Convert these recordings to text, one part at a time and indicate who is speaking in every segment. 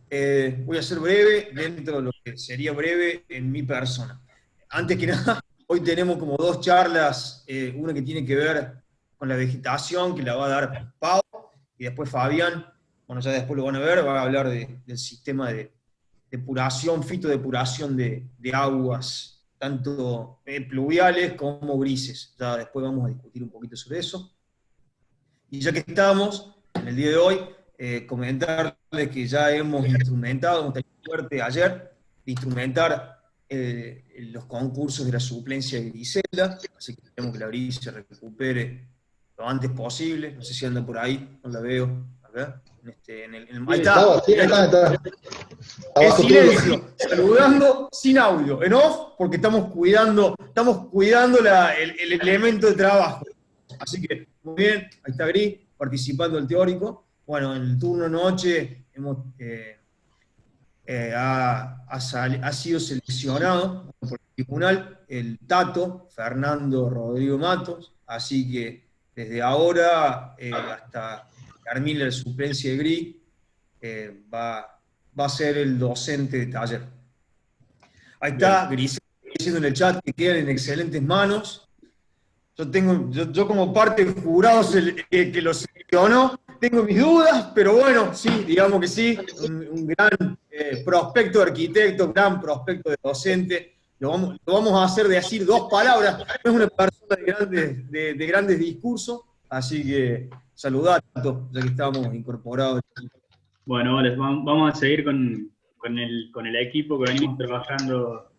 Speaker 1: Voy a ser breve dentro de lo que sería breve en mi persona. Antes que nada, hoy tenemos como dos charlas, una que tiene que ver con la vegetación, que la va a dar Pau, y después Fabián, bueno, ya después lo van a ver, va a hablar del sistema de depuración, fitodepuración de aguas, tanto pluviales como grises. Ya después vamos a discutir un poquito sobre eso. Y ya que estamos, en el día de hoy, comentarles que ya hemos instrumentado, hemos tenido suerte ayer de instrumentar los concursos de la suplencia de Griselda, así que esperemos que la Gris se recupere lo antes posible. No sé si anda por ahí, no la veo. Acá, ahí
Speaker 2: No,
Speaker 1: está.
Speaker 2: sí, está
Speaker 1: En
Speaker 2: abajo tuyo.
Speaker 1: silencio, saludando sin audio, en off, porque estamos cuidando el elemento de trabajo. Así que, muy bien, ahí está Gris, participando del teórico. Bueno, en el turno noche ha sido seleccionado por el tribunal el Tato, Fernando Rodrigo Matos, así que desde ahora hasta termine la suplencia de Gris, va a ser el docente de taller. Ahí está, Gris diciendo en el chat que quedan en excelentes manos. Yo como parte del jurado que lo seleccionó, tengo mis dudas, pero bueno, sí, digamos que sí, un gran prospecto de arquitecto, gran prospecto de docente. Lo vamos a hacer de decir dos palabras. No es una persona de grandes discursos, así que saludar, ya que estamos incorporados.
Speaker 3: Bueno, vamos a seguir con el equipo que venimos trabajando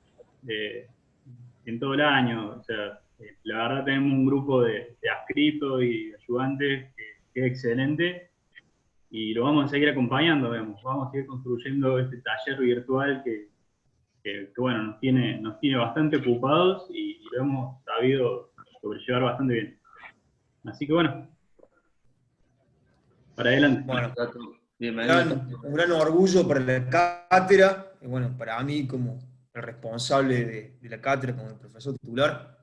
Speaker 3: en todo el año. O sea, la verdad tenemos un grupo de adscritos y ayudantes que es excelente y lo vamos a seguir acompañando, vemos. Vamos a seguir construyendo este taller virtual que bueno, nos tiene bastante ocupados y lo hemos sabido sobrellevar bastante bien. Así que bueno, para adelante.
Speaker 1: Bueno, un gran orgullo para la cátedra, y bueno, para mí como el responsable de la cátedra, como el profesor titular,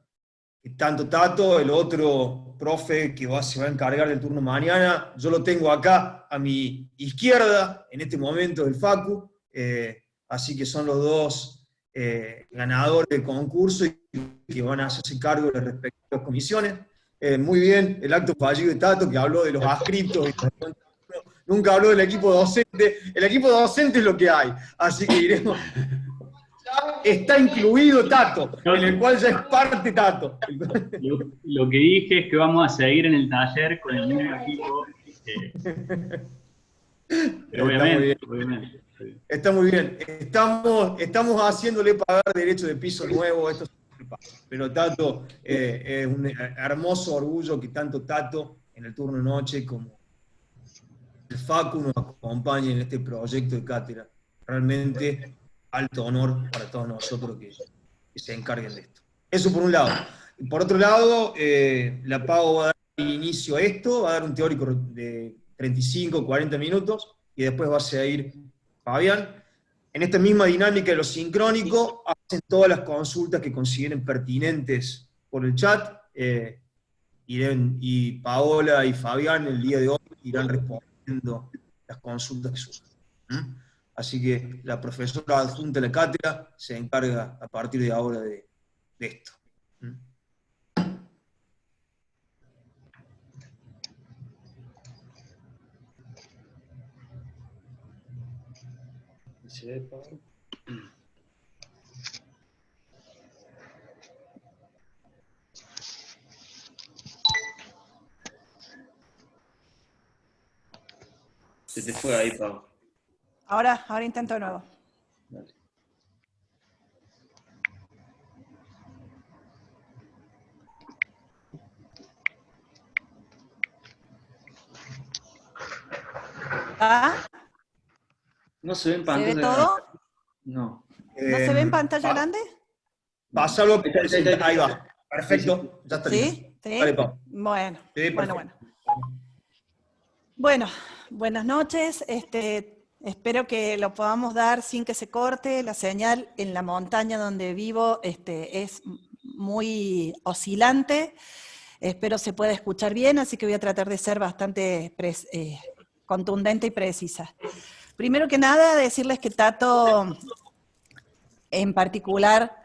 Speaker 1: y tanto Tato, el otro profe que se va a encargar del turno mañana, yo lo tengo acá a mi izquierda, en este momento del Facu, así que son los dos ganadores del concurso y que van a hacerse cargo de las respectivas comisiones. Muy bien, el acto fallido de Tato, que habló de los adscriptos, nunca habló del equipo docente. El equipo docente es lo que hay, así que iremos. Está incluido Tato, en el cual ya es parte Tato.
Speaker 3: Lo que dije es que vamos a seguir en el taller con el mismo equipo. Pero obviamente.
Speaker 1: Está muy bien. Estamos haciéndole pagar derecho de piso nuevo. Pero Tato, es un hermoso orgullo que tanto Tato en el turno de noche como el Facu nos acompañen en este proyecto de cátedra. Realmente alto honor para todos nosotros que se encarguen de esto. Eso por un lado. Y por otro lado, la Pau va a dar inicio a esto, va a dar un teórico de 35, 40 minutos, y después va a seguir Fabián. En esta misma dinámica de lo sincrónico, hacen todas las consultas que consideren pertinentes por el chat, y Paola y Fabián el día de hoy irán respondiendo las consultas que surjan. Así que la profesora adjunta de la cátedra se encarga a partir de ahora de esto.
Speaker 4: Se te fue ahí, Pau.
Speaker 5: Ahora intento de nuevo.
Speaker 4: Dale.
Speaker 5: ¿Ah?
Speaker 4: ¿No se ve en
Speaker 5: ¿Se
Speaker 4: pantalla?
Speaker 5: ve todo?
Speaker 4: No.
Speaker 5: ¿No se ve en pantalla grande?
Speaker 1: Pásalo, ahí va. Perfecto, ya está listo.
Speaker 5: ¿Sí? ¿Sí?
Speaker 1: Dale, Pau.
Speaker 5: Bueno,
Speaker 1: Sí,
Speaker 5: bueno. Bueno, buenas noches. Espero que lo podamos dar sin que se corte. La señal en la montaña donde vivo es muy oscilante. Espero se pueda escuchar bien, así que voy a tratar de ser bastante contundente y precisa. Primero que nada, decirles que Tato, en particular,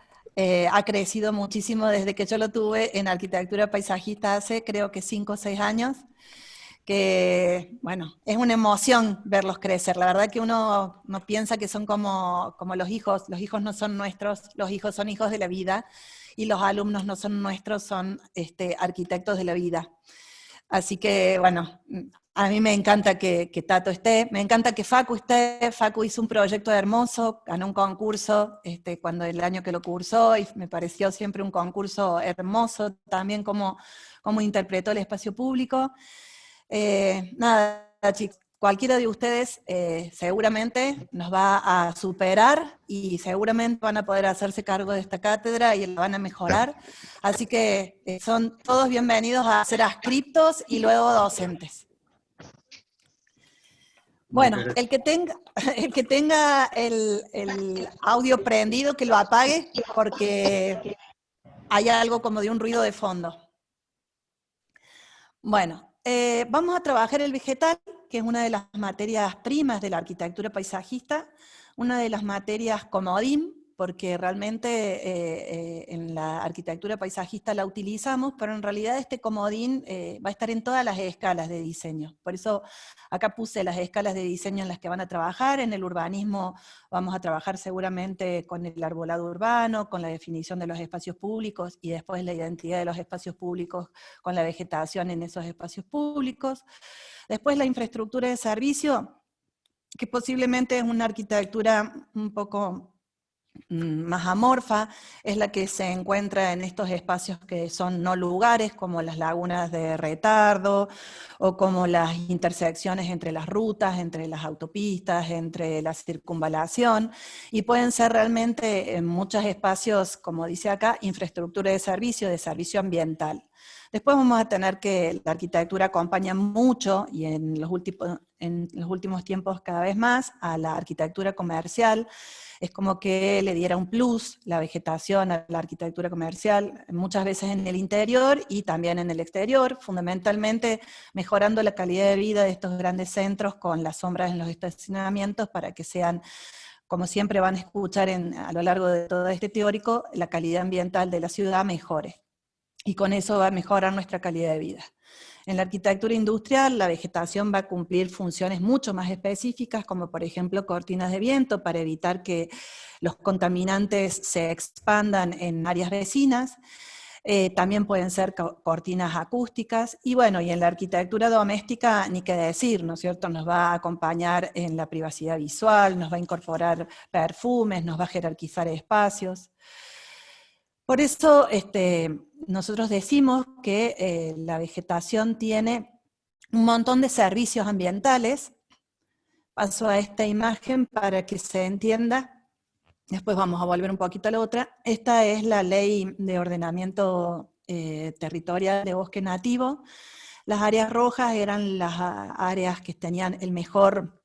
Speaker 5: ha crecido muchísimo desde que yo lo tuve en arquitectura paisajista hace, creo que 5 o 6 años, que, bueno, es una emoción verlos crecer. La verdad que uno no piensa que son como los hijos no son nuestros, los hijos son hijos de la vida, y los alumnos no son nuestros, son arquitectos de la vida. Así que, bueno, a mí me encanta que Tato esté, me encanta que Facu esté. Facu hizo un proyecto hermoso, ganó un concurso cuando el año que lo cursó, y me pareció siempre un concurso hermoso, también como interpretó el espacio público. Nada, chicos, cualquiera de ustedes seguramente nos va a superar y seguramente van a poder hacerse cargo de esta cátedra y la van a mejorar. Así que son todos bienvenidos a ser adscriptos y luego docentes. Bueno, el que tenga el audio prendido, que lo apague, porque hay algo como de un ruido de fondo. Bueno, vamos a trabajar el vegetal, que es una de las materias primas de la arquitectura paisajista, una de las materias comodín, porque realmente en la arquitectura paisajista la utilizamos, pero en realidad este comodín va a estar en todas las escalas de diseño. Por eso acá puse las escalas de diseño en las que van a trabajar. En el urbanismo vamos a trabajar seguramente con el arbolado urbano, con la definición de los espacios públicos y después la identidad de los espacios públicos con la vegetación en esos espacios públicos. Después la infraestructura de servicio, que posiblemente es una arquitectura un poco más amorfa, es la que se encuentra en estos espacios que son no lugares, como las lagunas de retardo, o como las intersecciones entre las rutas, entre las autopistas, entre la circunvalación, y pueden ser realmente en muchos espacios, como dice acá, infraestructura de servicio ambiental. Después vamos a tener que la arquitectura acompaña mucho, y en los últimos tiempos cada vez más, a la arquitectura comercial. Es como que le diera un plus la vegetación a la arquitectura comercial, muchas veces en el interior y también en el exterior, fundamentalmente mejorando la calidad de vida de estos grandes centros con las sombras en los estacionamientos para que sean, como siempre van a escuchar a lo largo de todo este teórico, la calidad ambiental de la ciudad mejore. Y con eso va a mejorar nuestra calidad de vida. En la arquitectura industrial, la vegetación va a cumplir funciones mucho más específicas, como por ejemplo cortinas de viento, para evitar que los contaminantes se expandan en áreas vecinas. También pueden ser cortinas acústicas, y bueno, y en la arquitectura doméstica, ni qué decir, ¿no es cierto? Nos va a acompañar en la privacidad visual, nos va a incorporar perfumes, nos va a jerarquizar espacios. Por eso nosotros decimos que la vegetación tiene un montón de servicios ambientales. Paso a esta imagen para que se entienda. Después vamos a volver un poquito a la otra. Esta es la ley de ordenamiento territorial de bosque nativo. Las áreas rojas eran las áreas que tenían el mejor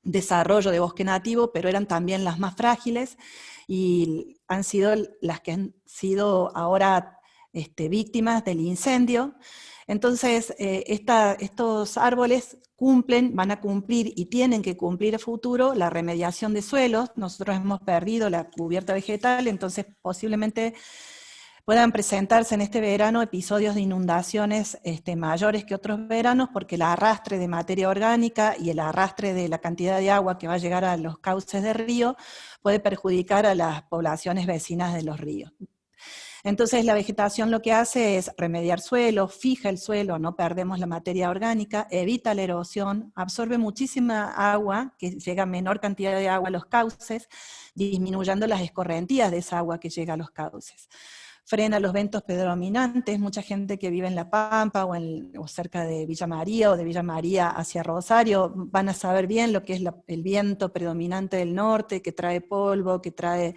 Speaker 5: desarrollo de bosque nativo, pero eran también las más frágiles, y han sido las que han sido ahora víctimas del incendio. Entonces, estos árboles van a cumplir y tienen que cumplir a futuro la remediación de suelos. Nosotros hemos perdido la cubierta vegetal, entonces posiblemente puedan presentarse en este verano episodios de inundaciones mayores que otros veranos, porque el arrastre de materia orgánica y el arrastre de la cantidad de agua que va a llegar a los cauces de río puede perjudicar a las poblaciones vecinas de los ríos. Entonces la vegetación lo que hace es remediar suelo, fija el suelo, no perdemos la materia orgánica, evita la erosión, absorbe muchísima agua, que llega menor cantidad de agua a los cauces, disminuyendo las escorrentías de esa agua que llega a los cauces. Frena los ventos predominantes. Mucha gente que vive en La Pampa o cerca de Villa María o de Villa María hacia Rosario van a saber bien lo que es el viento predominante del norte, que trae polvo, que trae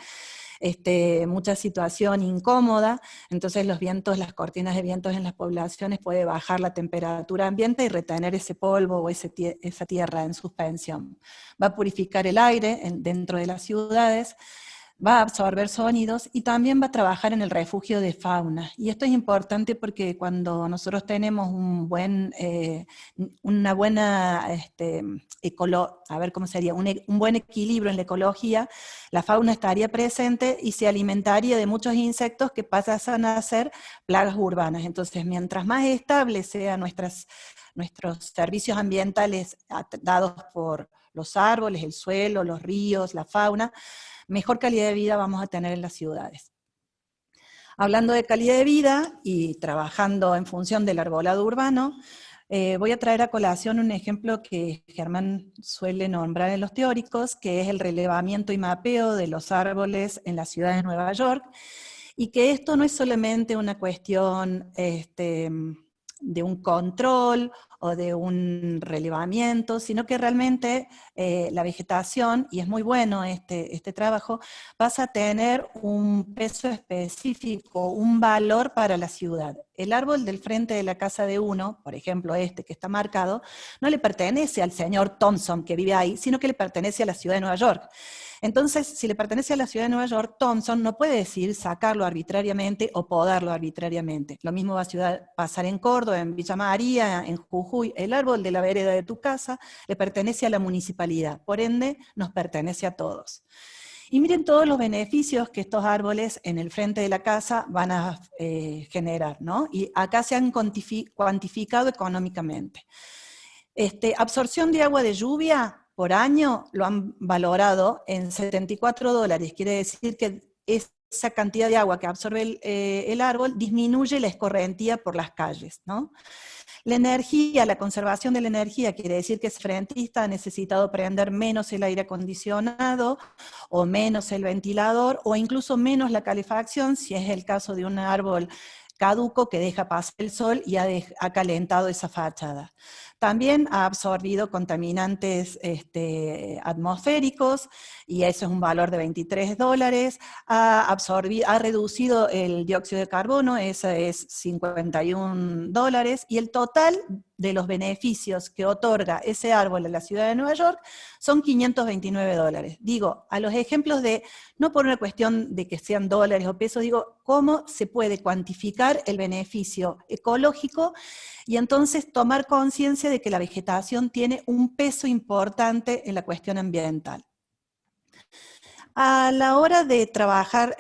Speaker 5: mucha situación incómoda. Entonces los vientos, las cortinas de vientos en las poblaciones puede bajar la temperatura ambiente y retener ese polvo o esa tierra en suspensión. Va a purificar el aire dentro de las ciudades. va a absorber sonidos y también va a trabajar en el refugio de fauna. Y esto es importante porque cuando nosotros tenemos una buena, a ver cómo sería, un buen equilibrio en la ecología, la fauna estaría presente y se alimentaría de muchos insectos que pasan a ser plagas urbanas. Entonces, mientras más estables sean nuestros servicios ambientales dados por los árboles, el suelo, los ríos, la fauna, mejor calidad de vida vamos a tener en las ciudades. Hablando de calidad de vida y trabajando en función del arbolado urbano, voy a traer a colación un ejemplo que Germán suele nombrar en los teóricos, que es el relevamiento y mapeo de los árboles en la ciudad de Nueva York, y que esto no es solamente una cuestión de un control o de un relevamiento, sino que realmente la vegetación, y es muy bueno este trabajo, pasa a tener un peso específico, un valor para la ciudad. El árbol del frente de la casa de uno, por ejemplo este que está marcado, no le pertenece al señor Thompson que vive ahí, sino que le pertenece a la ciudad de Nueva York. Entonces, si le pertenece a la ciudad de Nueva York, Thompson no puede decidir sacarlo arbitrariamente o podarlo arbitrariamente. Lo mismo va a pasar en Córdoba, en Villa María, en Jujuy. El árbol de la vereda de tu casa le pertenece a la municipalidad, por ende, nos pertenece a todos. Y miren todos los beneficios que estos árboles en el frente de la casa van a generar, ¿no? Y acá se han cuantificado económicamente. Absorción de agua de lluvia por año lo han valorado en $74, quiere decir que esa cantidad de agua que absorbe el árbol disminuye la escorrentía por las calles, ¿no? La energía, la conservación de la energía, quiere decir que ese frentista ha necesitado prender menos el aire acondicionado, o menos el ventilador, o incluso menos la calefacción, si es el caso de un árbol caduco que deja pasar el sol y ha calentado esa fachada. También ha absorbido contaminantes atmosféricos, y eso es un valor de $23. Ha reducido el dióxido de carbono, eso es $51, y el total de los beneficios que otorga ese árbol en la ciudad de Nueva York son $529. Digo, a los ejemplos de, no por una cuestión de que sean dólares o pesos, digo, cómo se puede cuantificar el beneficio ecológico y entonces tomar conciencia de que la vegetación tiene un peso importante en la cuestión ambiental. A la hora de trabajar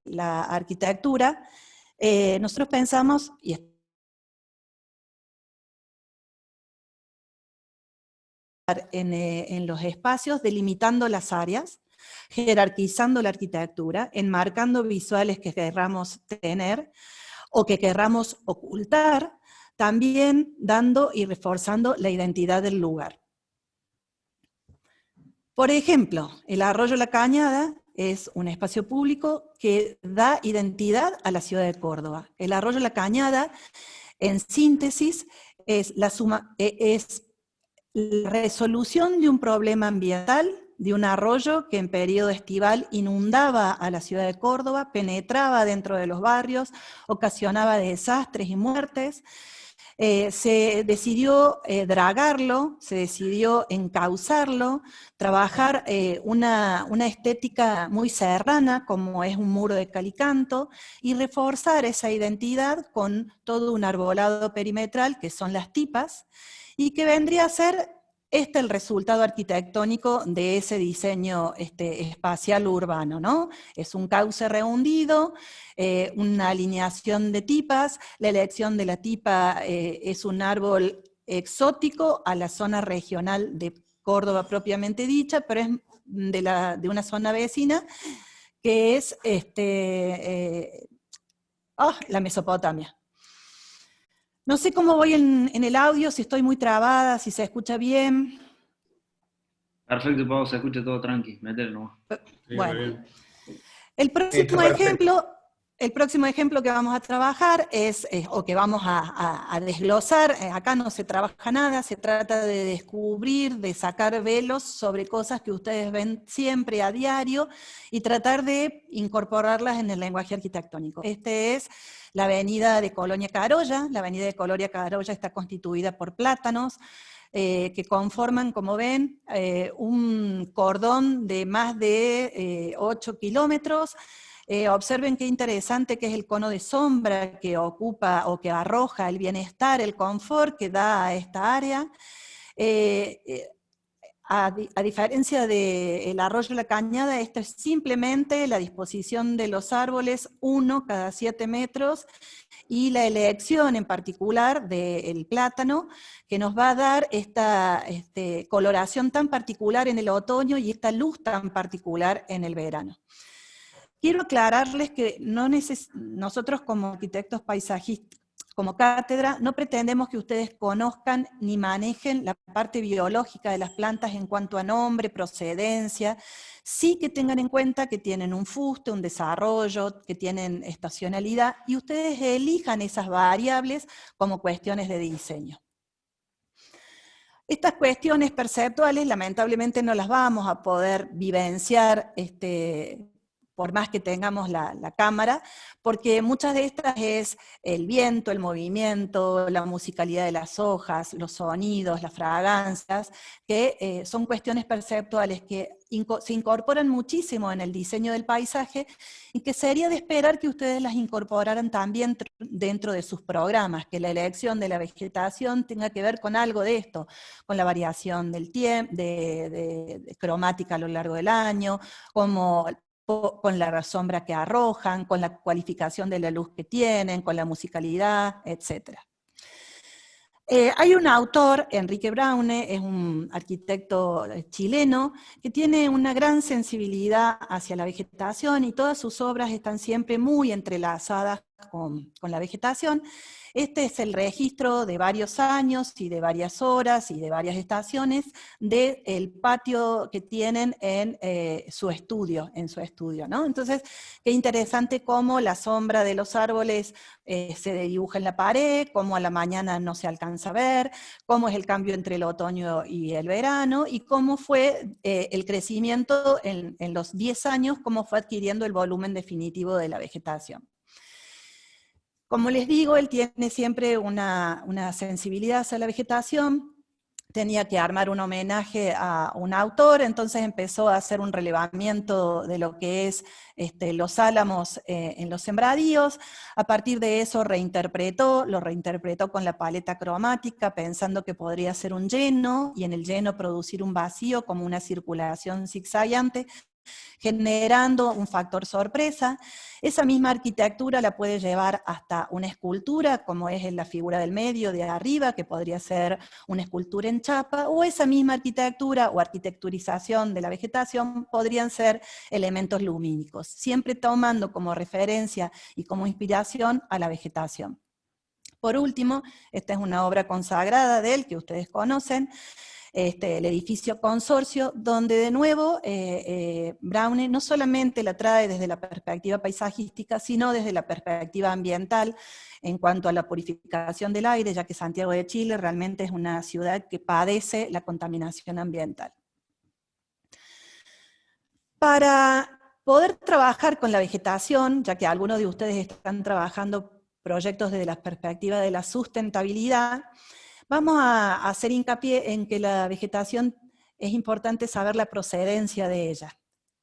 Speaker 5: la arquitectura, nosotros pensamos, y en los espacios, delimitando las áreas, jerarquizando la arquitectura, enmarcando visuales que querramos tener o que querramos ocultar, también dando y reforzando la identidad del lugar. Por ejemplo, el Arroyo La Cañada es un espacio público que da identidad a la ciudad de Córdoba. El Arroyo La Cañada, en síntesis, es la resolución de un problema ambiental, de un arroyo que en periodo estival inundaba a la ciudad de Córdoba, penetraba dentro de los barrios, ocasionaba desastres y muertes. Se decidió dragarlo, se decidió encauzarlo, trabajar una estética muy serrana, como es un muro de cal y canto, y reforzar esa identidad con todo un arbolado perimetral, que son las tipas, y que vendría a ser el resultado arquitectónico de ese diseño espacial urbano, ¿no? Es un cauce rehundido, una alineación de tipas, la elección de la tipa es un árbol exótico a la zona regional de Córdoba propiamente dicha, pero es de una zona vecina, que es la Mesopotamia. No sé cómo voy en el audio, si estoy muy trabada, si se escucha bien.
Speaker 4: Perfecto, Pau, se escucha todo tranqui, métele nomás.
Speaker 5: Bueno, el próximo ejemplo que vamos a trabajar o que vamos a desglosar, acá no se trabaja nada, se trata de descubrir, de sacar velos sobre cosas que ustedes ven siempre a diario y tratar de incorporarlas en el lenguaje arquitectónico. Es la avenida de Colonia Carolla. La avenida de Colonia Carolla está constituida por plátanos. que conforman, como ven, un cordón de más de 8 kilómetros. Observen qué interesante que es el cono de sombra que ocupa o que arroja el bienestar, el confort que da a esta área. A diferencia del arroyo de la Cañada, esto es simplemente la disposición de los árboles, uno cada 7 metros, y la elección en particular del plátano, que nos va a dar esta coloración tan particular en el otoño y esta luz tan particular en el verano. Quiero aclararles que nosotros como arquitectos paisajistas, como cátedra, no pretendemos que ustedes conozcan ni manejen la parte biológica de las plantas en cuanto a nombre, procedencia, sí que tengan en cuenta que tienen un fuste, un desarrollo, que tienen estacionalidad, y ustedes elijan esas variables como cuestiones de diseño. Estas cuestiones perceptuales, lamentablemente, no las vamos a poder vivenciar por más que tengamos la cámara, porque muchas de estas es el viento, el movimiento, la musicalidad de las hojas, los sonidos, las fragancias, que son cuestiones perceptuales que se incorporan muchísimo en el diseño del paisaje y que sería de esperar que ustedes las incorporaran también dentro de sus programas, que la elección de la vegetación tenga que ver con algo de esto, con la variación del tiempo, de cromática a lo largo del año, como con la sombra que arrojan, con la cualificación de la luz que tienen, con la musicalidad, etc. Hay un autor, Enrique Braune, es un arquitecto chileno, que tiene una gran sensibilidad hacia la vegetación y todas sus obras están siempre muy entrelazadas con la vegetación. Este es el registro de varios años y de varias horas y de varias estaciones del patio que tienen en su estudio, ¿no? Entonces, qué interesante cómo la sombra de los árboles se dibuja en la pared, cómo a la mañana no se alcanza a ver, cómo es el cambio entre el otoño y el verano, y cómo fue el crecimiento en los 10 años, cómo fue adquiriendo el volumen definitivo de la vegetación. Como les digo, él tiene siempre una sensibilidad hacia la vegetación, tenía que armar un homenaje a un autor, entonces empezó a hacer un relevamiento de lo que es los álamos en los sembradíos. A partir de eso lo reinterpretó con la paleta cromática, pensando que podría ser un lleno, y en el lleno producir un vacío como una circulación zigzagueante, generando un factor sorpresa. Esa misma arquitectura la puede llevar hasta una escultura, como es en la figura del medio, de arriba, que podría ser una escultura en chapa, o esa misma arquitectura o arquitecturización de la vegetación podrían ser elementos lumínicos, siempre tomando como referencia y como inspiración a la vegetación. Por último, esta es una obra consagrada de él, que ustedes conocen, el edificio Consorcio, donde de nuevo Braune no solamente la trae desde la perspectiva paisajística, sino desde la perspectiva ambiental, en cuanto a la purificación del aire, ya que Santiago de Chile realmente es una ciudad que padece la contaminación ambiental. Para poder trabajar con la vegetación, ya que algunos de ustedes están trabajando proyectos desde la perspectiva de la sustentabilidad, vamos a hacer hincapié en que la vegetación es importante saber la procedencia de ella.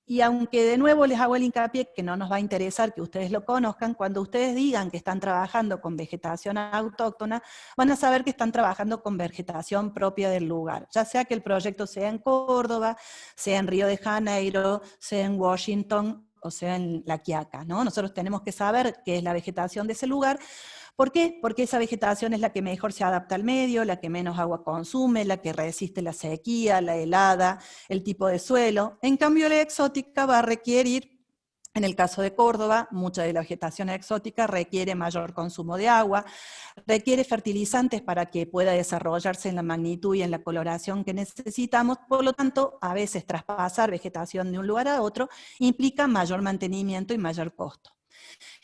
Speaker 5: Y aunque de nuevo les hago el hincapié que no nos va a interesar que ustedes lo conozcan, cuando ustedes digan que están trabajando con vegetación autóctona, van a saber que están trabajando con vegetación propia del lugar, ya sea que el proyecto sea en Córdoba, sea en Río de Janeiro, sea en Washington o sea en La Quiaca, ¿no? Nosotros tenemos que saber qué es la vegetación de ese lugar. ¿Por qué? Porque esa vegetación es la que mejor se adapta al medio, la que menos agua consume, la que resiste la sequía, la helada, el tipo de suelo. En cambio, la exótica va a requerir, en el caso de Córdoba, mucha de la vegetación exótica requiere mayor consumo de agua, requiere fertilizantes para que pueda desarrollarse en la magnitud y en la coloración que necesitamos, por lo tanto, a veces traspasar vegetación de un lugar a otro implica mayor mantenimiento y mayor costo.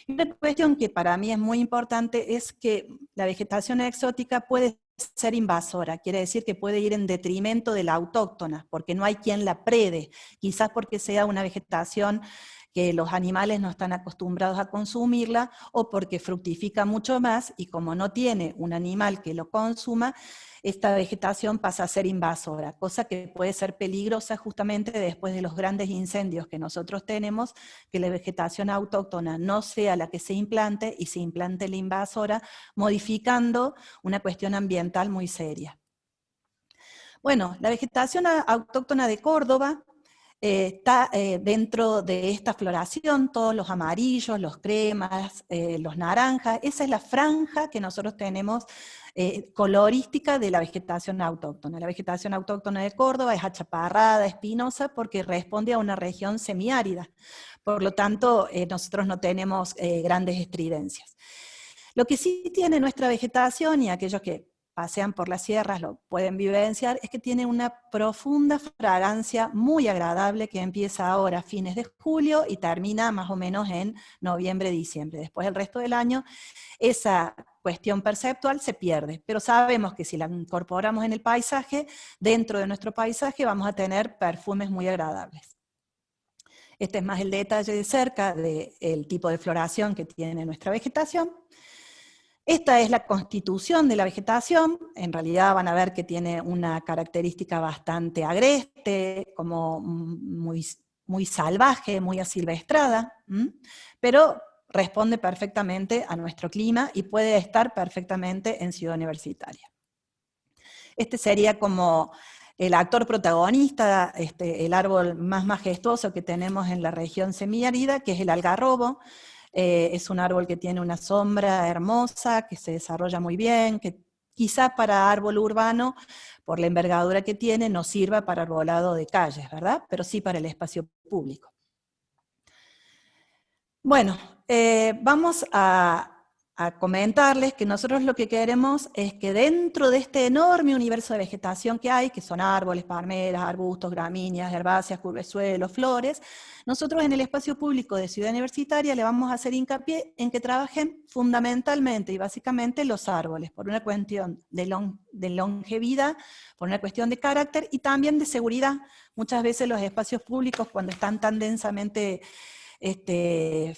Speaker 5: Una cuestión que para mí es muy importante es que la vegetación exótica puede ser invasora, quiere decir que puede ir en detrimento de la autóctona, porque no hay quien la prede, quizás porque sea una vegetación que los animales no están acostumbrados a consumirla, o porque fructifica mucho más, y como no tiene un animal que lo consuma, esta vegetación pasa a ser invasora, cosa que puede ser peligrosa justamente después de los grandes incendios que nosotros tenemos, que la vegetación autóctona no sea la que se implante, y se implante la invasora, modificando una cuestión ambiental muy seria. Bueno, la vegetación autóctona de Córdoba está dentro de esta floración, todos los amarillos, los cremas, los naranjas. Esa es la franja que nosotros tenemos colorística de la vegetación autóctona. La vegetación autóctona de Córdoba es achaparrada, espinosa, porque responde a una región semiárida. Por lo tanto, nosotros no tenemos grandes estridencias. Lo que sí tiene nuestra vegetación, y aquellos que pasean por las sierras lo pueden vivenciar, es que tiene una profunda fragancia muy agradable que empieza ahora a fines de julio y termina más o menos en noviembre, diciembre. Después el resto del año esa cuestión perceptual se pierde, pero sabemos que si la incorporamos en el paisaje, dentro de nuestro paisaje vamos a tener perfumes muy agradables. Este es más el detalle de cerca del tipo de floración que tiene nuestra vegetación. Esta es la constitución de la vegetación. En realidad van a ver que tiene una característica bastante agreste, como muy salvaje, muy asilvestrada, pero responde perfectamente a nuestro clima y puede estar perfectamente en Ciudad Universitaria. Este sería como el actor protagonista, el árbol más majestuoso que tenemos en la región semiárida, que es el algarrobo. Es un árbol que tiene una sombra hermosa, que se desarrolla muy bien, que quizá para árbol urbano, por la envergadura que tiene, no sirva para arbolado de calles, ¿verdad? Pero sí para el espacio público. Bueno, vamos a comentarles que nosotros lo que queremos es que dentro de este enorme universo de vegetación que hay, que son árboles, palmeras, arbustos, gramíneas, herbáceas, curvesuelos, flores, nosotros en el espacio público de Ciudad Universitaria le vamos a hacer hincapié en que trabajen fundamentalmente y básicamente los árboles, por una cuestión de longevidad, por una cuestión de carácter y también de seguridad. Muchas veces los espacios públicos, cuando están tan densamente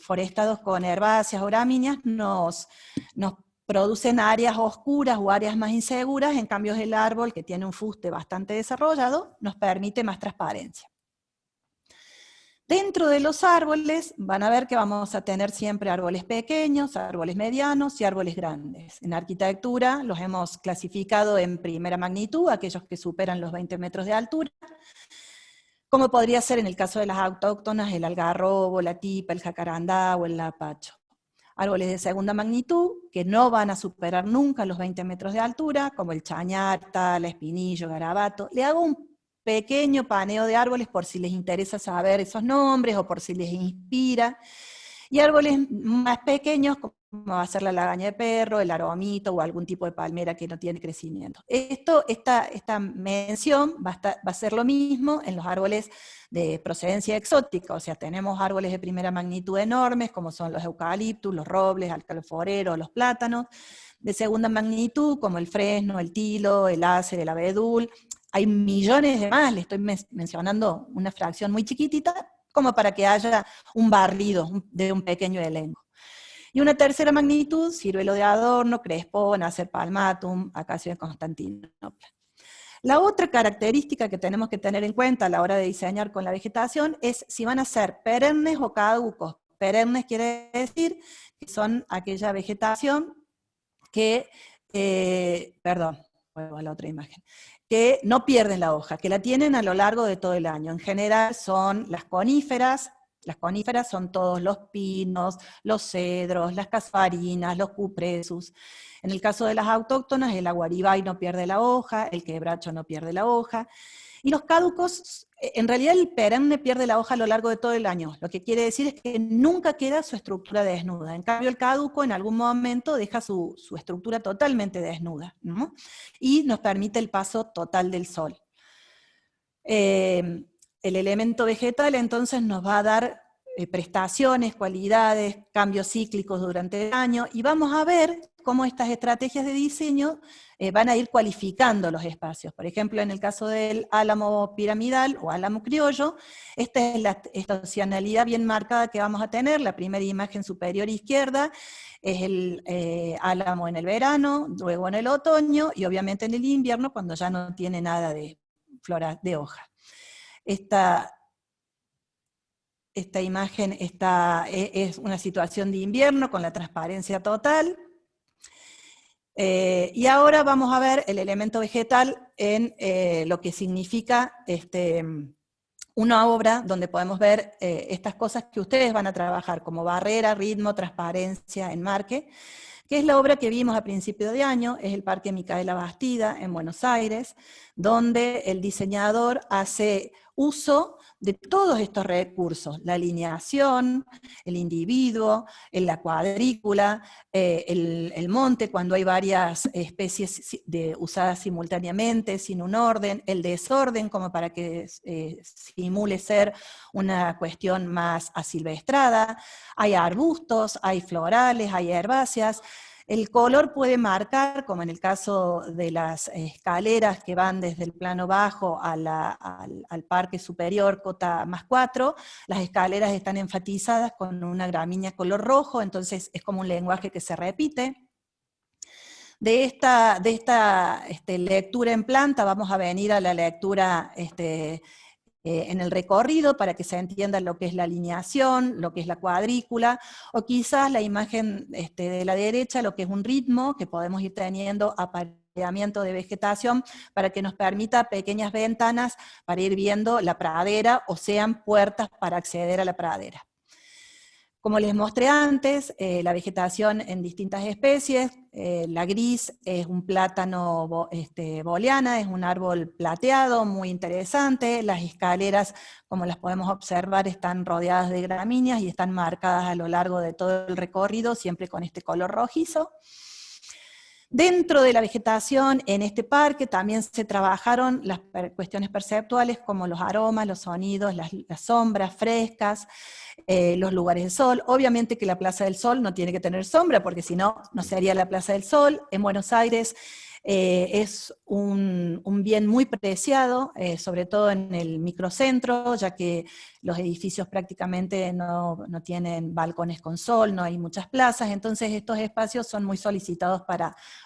Speaker 5: forestados con herbáceas o gramíneas, nos producen áreas oscuras o áreas más inseguras. En cambio el árbol, que tiene un fuste bastante desarrollado, nos permite más transparencia. Dentro de los árboles van a ver que vamos a tener siempre árboles pequeños, árboles medianos y árboles grandes. En arquitectura los hemos clasificado en primera magnitud, aquellos que superan los 20 metros de altura, como podría ser en el caso de las autóctonas, el algarrobo, la tipa, el jacarandá o el lapacho. Árboles de segunda magnitud, que no van a superar nunca los 20 metros de altura, como el chañar, tala, espinillo, garabato. Le hago un pequeño paneo de árboles por si les interesa saber esos nombres o por si les inspira. Y árboles más pequeños, como va a ser la lagaña de perro, el aromito o algún tipo de palmera que no tiene crecimiento. Esta mención va a ser lo mismo en los árboles de procedencia exótica, o sea, tenemos árboles de primera magnitud enormes, como son los eucaliptus, los robles, alcaloforeros, los plátanos, de segunda magnitud, como el fresno, el tilo, el acer, el abedul. Hay millones de más, le estoy mencionando una fracción muy chiquitita, como para que haya un barrido de un pequeño elenco. Y una tercera magnitud, ciruelo de adorno, crespón, acer palmatum, acacio de Constantinopla. La otra característica que tenemos que tener en cuenta a la hora de diseñar con la vegetación es si van a ser perennes o caducos. Perennes quiere decir que son aquella vegetación que, perdón, vuelvo a la otra imagen, que no pierden la hoja, que la tienen a lo largo de todo el año. En general son las coníferas son todos los pinos, los cedros, las casuarinas, los cupresus. En el caso de las autóctonas, el aguaribay no pierde la hoja, el quebracho no pierde la hoja, y los caducos, en realidad el perenne pierde la hoja a lo largo de todo el año, lo que quiere decir es que nunca queda su estructura desnuda. En cambio el caduco en algún momento deja su estructura totalmente desnuda, ¿no? Y nos permite el paso total del sol. El elemento vegetal entonces nos va a dar prestaciones, cualidades, cambios cíclicos durante el año, y vamos a ver cómo estas estrategias de diseño van a ir cualificando los espacios. Por ejemplo, en el caso del álamo piramidal o álamo criollo, esta es la estacionalidad bien marcada que vamos a tener. La primera imagen superior izquierda es el álamo en el verano, luego en el otoño, y obviamente en el invierno, cuando ya no tiene nada de flora, de hoja. Esta imagen es una situación de invierno con la transparencia total. Y ahora vamos a ver el elemento vegetal en lo que significa una obra donde podemos ver estas cosas que ustedes van a trabajar, como barrera, ritmo, transparencia, enmarque, que es la obra que vimos a principio de año, es el Parque Micaela Bastida en Buenos Aires, donde el diseñador hace uso de todos estos recursos, la alineación, el individuo, la cuadrícula, el monte cuando hay varias especies usadas simultáneamente, sin un orden, el desorden como para que simule ser una cuestión más asilvestrada, hay arbustos, hay florales, hay herbáceas. El color puede marcar, como en el caso de las escaleras que van desde el plano bajo al parque superior, cota +4, las escaleras están enfatizadas con una gramínea color rojo, entonces es como un lenguaje que se repite. De esta lectura en planta vamos a venir a la lectura en el recorrido para que se entienda lo que es la alineación, lo que es la cuadrícula, o quizás la imagen de la derecha, lo que es un ritmo que podemos ir teniendo apareamiento de vegetación para que nos permita pequeñas ventanas para ir viendo la pradera o sean puertas para acceder a la pradera. Como les mostré antes, la vegetación en distintas especies, la gris es un plátano booleana, es un árbol plateado, muy interesante, las escaleras, como las podemos observar, están rodeadas de gramíneas y están marcadas a lo largo de todo el recorrido, siempre con este color rojizo. Dentro de la vegetación, en este parque, también se trabajaron las cuestiones perceptuales, como los aromas, los sonidos, las sombras frescas, los lugares de sol. Obviamente que la Plaza del Sol no tiene que tener sombra, porque si no, no sería la Plaza del Sol. En Buenos Aires es un bien muy preciado, sobre todo en el microcentro, ya que los edificios prácticamente no tienen balcones con sol, no hay muchas plazas, entonces estos espacios son muy solicitados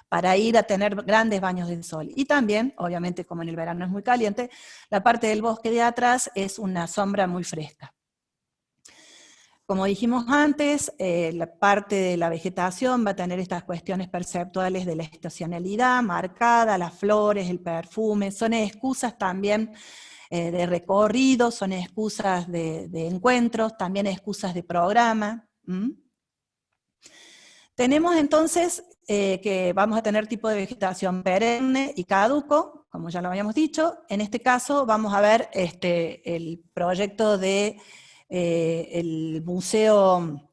Speaker 5: para ir a tener grandes baños de sol. Y también, obviamente como en el verano es muy caliente, la parte del bosque de atrás es una sombra muy fresca. Como dijimos antes, la parte de la vegetación va a tener estas cuestiones perceptuales de la estacionalidad marcada, las flores, el perfume, son excusas también de recorrido, son excusas de encuentros, también excusas de programa. Tenemos entonces que vamos a tener tipo de vegetación perenne y caduco, como ya lo habíamos dicho. En este caso vamos a ver el proyecto de el Museo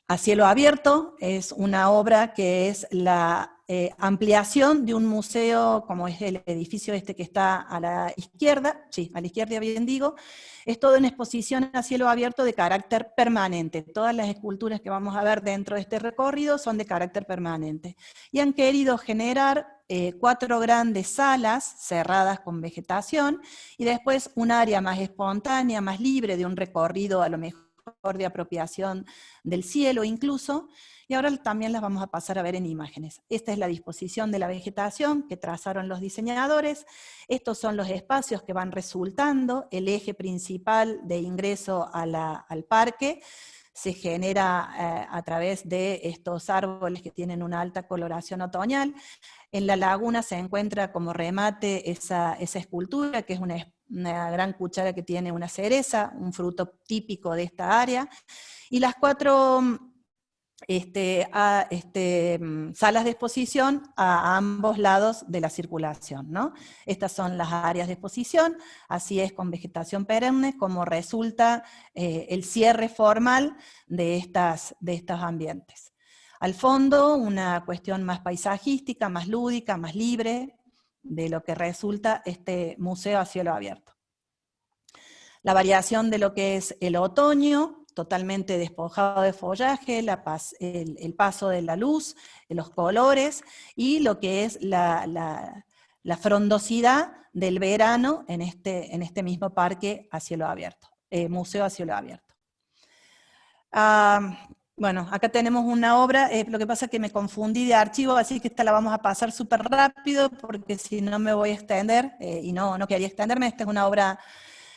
Speaker 5: a Cielo Abierto. Es una obra que es la ampliación de un museo, como es el edificio que está a la izquierda, sí, a la izquierda bien digo, es toda una exposición a cielo abierto de carácter permanente. Todas las esculturas que vamos a ver dentro de este recorrido son de carácter permanente. Y han querido generar 4 grandes salas cerradas con vegetación, y después un área más espontánea, más libre, de un recorrido a lo mejor de apropiación del cielo incluso, y ahora también las vamos a pasar a ver en imágenes. Esta es la disposición de la vegetación que trazaron los diseñadores, estos son los espacios que van resultando, el eje principal de ingreso al parque se genera a través de estos árboles que tienen una alta coloración otoñal. En la laguna se encuentra como remate esa escultura, que es una gran cuchara que tiene una cereza, un fruto típico de esta área, y las 4 salas de exposición a ambos lados de la circulación, ¿no? Estas son las áreas de exposición, así es con vegetación perenne, como resulta el cierre formal de estos ambientes. Al fondo, una cuestión más paisajística, más lúdica, más libre, de lo que resulta este museo a cielo abierto. La variación de lo que es el otoño, totalmente despojado de follaje, el paso de la luz, los colores, y lo que es la frondosidad del verano en este mismo parque a cielo abierto, museo a cielo abierto. Bueno, acá tenemos una obra, lo que pasa es que me confundí de archivo, así que esta la vamos a pasar súper rápido, porque si no me voy a extender, y no quería extenderme. Esta es una obra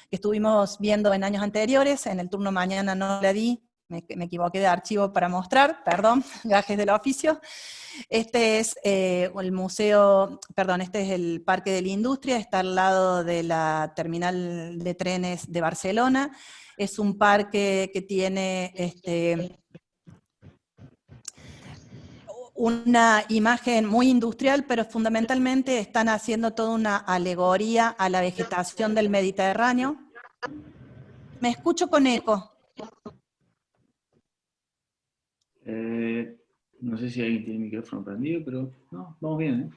Speaker 5: que estuvimos viendo en años anteriores, en el turno mañana no la di, me equivoqué de archivo para mostrar, perdón, gajes del oficio. Este es el museo, perdón, este es el Parque de la Industria, está al lado de la terminal de trenes de Barcelona. Es un parque que tiene una imagen muy industrial, pero fundamentalmente están haciendo toda una alegoría a la vegetación del Mediterráneo. Me escucho con eco.
Speaker 4: No sé si alguien tiene el micrófono prendido, pero no, vamos bien, ¿eh?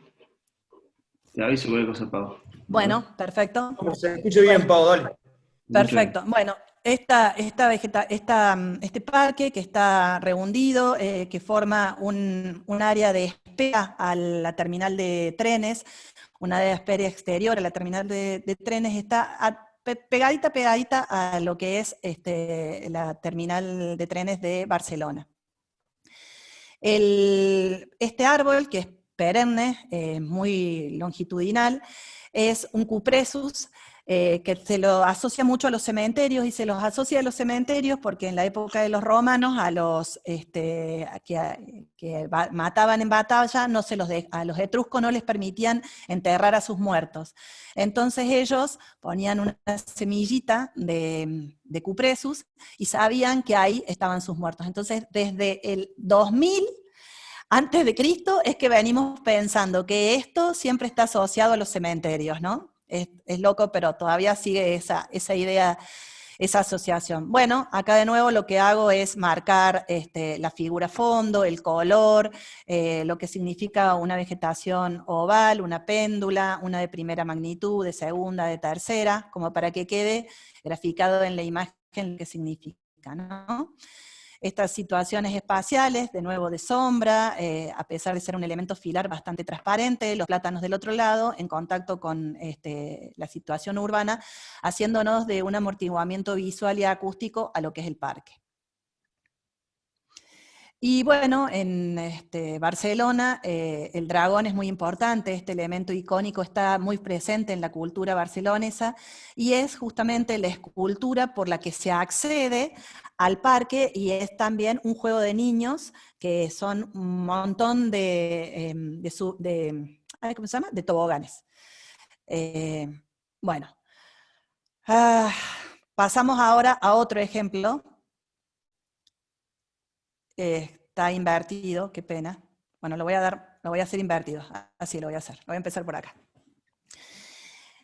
Speaker 4: Te aviso cualquier cosa, Pau.
Speaker 5: Bueno, perfecto.
Speaker 1: Se escucha bien, Pau, dale.
Speaker 5: Perfecto. Bueno, este parque que está rehundido, que forma un área de espera a la terminal de trenes, una área de espera exterior a la terminal de trenes, está pegadita a lo que es la terminal de trenes de Barcelona. Este árbol, que es perenne, muy longitudinal, es un cupresus, que se lo asocia mucho a los cementerios, y se los asocia a los cementerios porque en la época de los romanos a los que mataban en batalla, a los etruscos no les permitían enterrar a sus muertos. Entonces ellos ponían una semillita de cupresus y sabían que ahí estaban sus muertos. Entonces desde el 2000 antes de Cristo es que venimos pensando que esto siempre está asociado a los cementerios, ¿no? Es loco, pero todavía sigue esa idea, esa asociación. Bueno, acá de nuevo lo que hago es marcar la figura fondo, el color, lo que significa una vegetación oval, una péndula, una de primera magnitud, de segunda, de tercera, como para que quede graficado en la imagen lo que significa, ¿no? Estas situaciones espaciales, de nuevo de sombra, a pesar de ser un elemento filar bastante transparente, los plátanos del otro lado, en contacto con la situación urbana, haciéndonos de un amortiguamiento visual y acústico a lo que es el parque. Y bueno, en Barcelona el dragón es muy importante, este elemento icónico está muy presente en la cultura barcelonesa, y es justamente la escultura por la que se accede al parque, y es también un juego de niños, que son un montón ¿cómo se llama? De toboganes. Bueno, pasamos ahora a otro ejemplo. Está invertido, qué pena. Bueno, lo voy a hacer invertido, así lo voy a hacer. Lo voy a empezar por acá.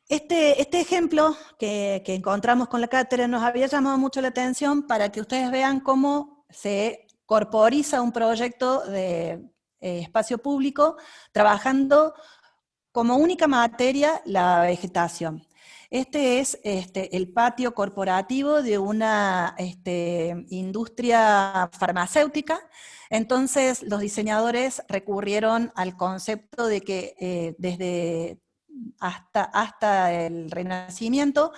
Speaker 5: Este ejemplo que encontramos con la cátedra nos había llamado mucho la atención para que ustedes vean cómo se corporiza un proyecto de espacio público trabajando como única materia la vegetación. Este es el patio corporativo de una industria farmacéutica. Entonces los diseñadores recurrieron al concepto de que desde hasta el Renacimiento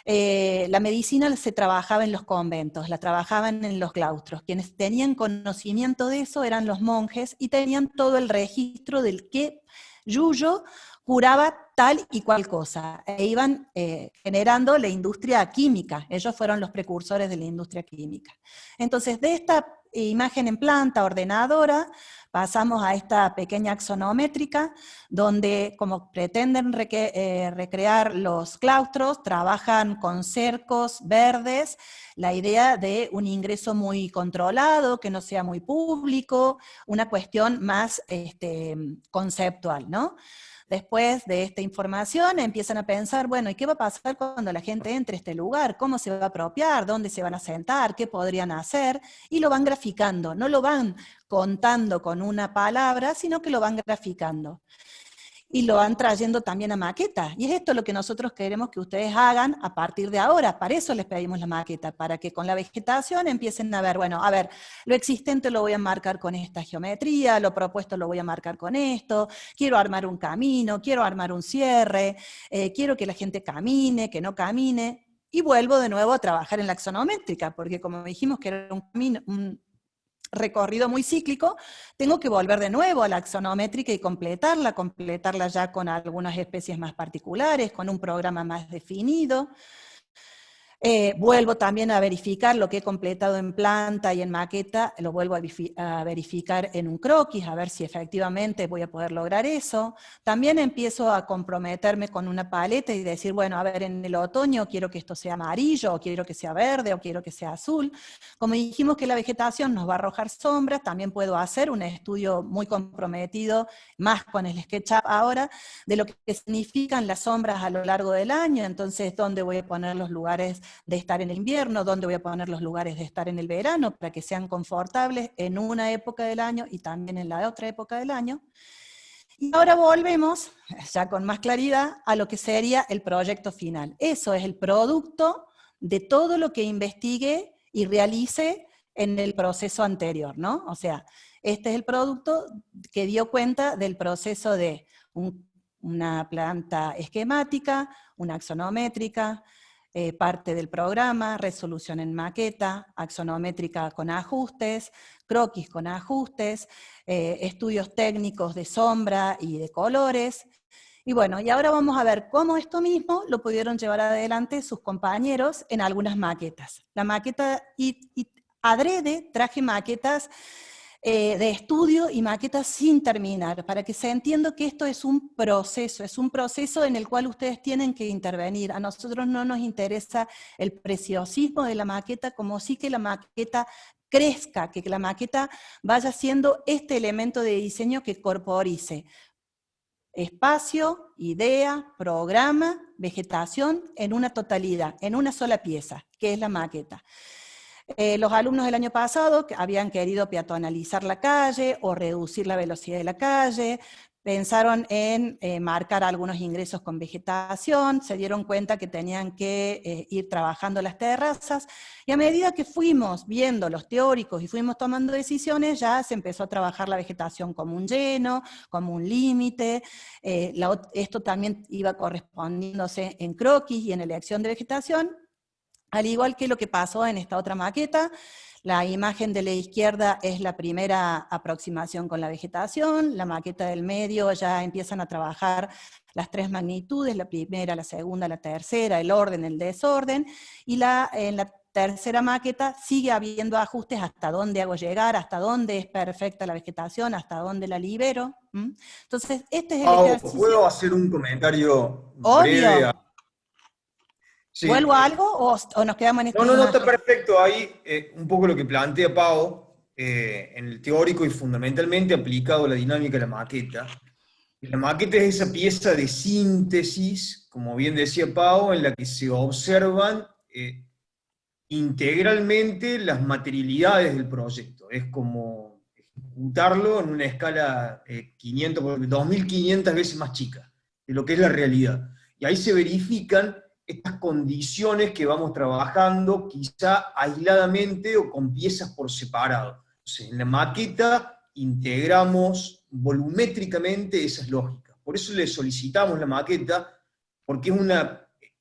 Speaker 5: la medicina se trabajaba en los conventos, la trabajaban en los claustros. Quienes tenían conocimiento de eso eran los monjes, y tenían todo el registro del que yuyo curaba tal y cual cosa, e iban generando la industria química. Ellos fueron los precursores de la industria química. Entonces, de esta imagen en planta ordenadora, pasamos a esta pequeña axonométrica, donde, como pretenden recrear los claustros, trabajan con cercos verdes, la idea de un ingreso muy controlado, que no sea muy público, una cuestión más conceptual, ¿no? Después de esta información empiezan a pensar, bueno, ¿y qué va a pasar cuando la gente entre a este lugar? ¿Cómo se va a apropiar? ¿Dónde se van a sentar? ¿Qué podrían hacer? Y lo van graficando, no lo van contando con una palabra, sino que lo van graficando. y lo van trayendo también a maqueta. Y es esto lo que nosotros queremos que ustedes hagan a partir de ahora. Para eso les pedimos la maqueta, para que con la vegetación empiecen a ver, bueno, a ver, lo existente lo voy a marcar con esta geometría, lo propuesto lo voy a marcar con esto, quiero armar un camino, quiero armar un cierre, quiero que la gente camine, que no camine, y vuelvo de nuevo a trabajar en la axonométrica, porque como dijimos que era un recorrido muy cíclico, tengo que volver de nuevo a la axonométrica y completarla ya con algunas especies más particulares, con un programa más definido. Vuelvo también a verificar lo que he completado en planta y en maqueta, lo vuelvo a verificar en un croquis, a ver si efectivamente voy a poder lograr eso. También empiezo a comprometerme con una paleta y decir, bueno, a ver, en el otoño quiero que esto sea amarillo, o quiero que sea verde, o quiero que sea azul. Como dijimos que la vegetación nos va a arrojar sombras, también puedo hacer un estudio muy comprometido, más con el SketchUp ahora, de lo que significan las sombras a lo largo del año, entonces dónde voy a poner los lugares de estar en el invierno, dónde voy a poner los lugares de estar en el verano, para que sean confortables en una época del año y también en la otra época del año. Y ahora volvemos, ya con más claridad, a lo que sería el proyecto final. Eso es el producto de todo lo que investigué y realice en el proceso anterior, ¿no? O sea, este es el producto que dio cuenta del proceso de una planta esquemática, una axonométrica, parte del programa, resolución en maqueta, axonométrica con ajustes, croquis con ajustes, estudios técnicos de sombra y de colores. Y bueno, y ahora vamos a ver cómo esto mismo lo pudieron llevar adelante sus compañeros en algunas maquetas. La maqueta, y adrede traje maquetas de estudio y maquetas sin terminar, para que se entienda que esto es un proceso en el cual ustedes tienen que intervenir. A nosotros no nos interesa el preciosismo de la maqueta, como sí que la maqueta crezca, que la maqueta vaya siendo este elemento de diseño que corporice espacio, idea, programa, vegetación en una totalidad, en una sola pieza, que es la maqueta. Los alumnos del año pasado que habían querido peatonalizar la calle o reducir la velocidad de la calle, pensaron en marcar algunos ingresos con vegetación, se dieron cuenta que tenían que ir trabajando las terrazas, y a medida que fuimos viendo los teóricos y fuimos tomando decisiones, ya se empezó a trabajar la vegetación como un lleno, como un límite. Esto también iba correspondiéndose en croquis y en elección de vegetación, al igual que lo que pasó en esta otra maqueta. La imagen de la izquierda es la primera aproximación con la vegetación, la maqueta del medio ya empiezan a trabajar las tres magnitudes, la primera, la segunda, la tercera, el orden, el desorden, y en la tercera maqueta sigue habiendo ajustes hasta dónde hago llegar, hasta dónde es perfecta la vegetación, hasta dónde la libero. Entonces, este es el ejercicio.
Speaker 1: ¿Puedo hacer un comentario breve?
Speaker 5: Obvio.
Speaker 1: Sí.
Speaker 5: ¿Vuelvo a algo o nos quedamos en esta
Speaker 1: No,
Speaker 5: imagen?
Speaker 1: está perfecto. Ahí un poco lo que plantea Pau, en el teórico y fundamentalmente aplicado a la dinámica de la maqueta. La maqueta es esa pieza de síntesis, como bien decía Pau, en la que se observan integralmente las materialidades del proyecto. Es como ejecutarlo en una escala 2500 veces más chica de lo que es la realidad. Y ahí se verifican estas condiciones que vamos trabajando, quizá aisladamente o con piezas por separado. Entonces, en la maqueta integramos volumétricamente esas lógicas. Por eso le solicitamos la maqueta, porque es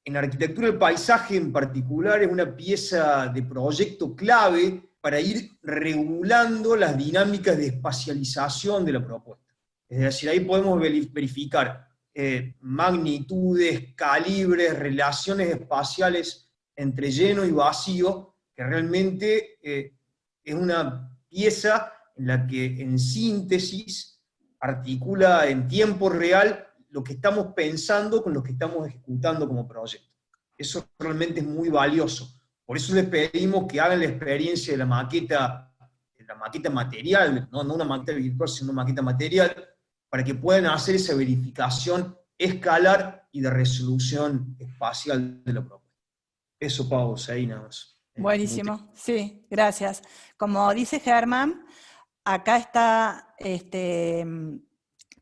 Speaker 1: en arquitectura del paisaje en particular, es una pieza de proyecto clave para ir regulando las dinámicas de espacialización de la propuesta. Es decir, ahí podemos verificar magnitudes, calibres, relaciones espaciales entre lleno y vacío, que realmente es una pieza en la que en síntesis articula en tiempo real lo que estamos pensando con lo que estamos ejecutando como proyecto. Eso realmente es muy valioso. Por eso les pedimos que hagan la experiencia de la maqueta material, no una maqueta virtual, sino una maqueta material, para que puedan hacer esa verificación escalar y de resolución espacial de la propuesta. Eso, Pau, ahí nada más.
Speaker 5: Buenísimo, sí, gracias. Como dice Germán, acá está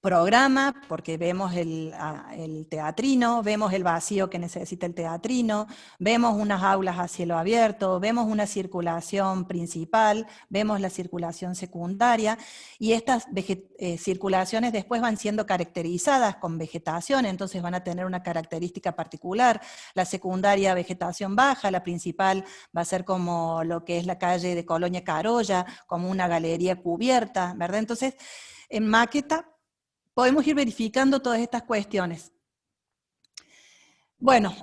Speaker 5: programa, porque vemos el teatrino, vemos el vacío que necesita el teatrino, vemos unas aulas a cielo abierto, vemos una circulación principal, vemos la circulación secundaria, y estas circulaciones después van siendo caracterizadas con vegetación, entonces van a tener una característica particular. La secundaria, vegetación baja, la principal va a ser como lo que es la calle de Colonia Carolla, como una galería cubierta, ¿verdad? Entonces, en maqueta podemos ir verificando todas estas cuestiones. Bueno,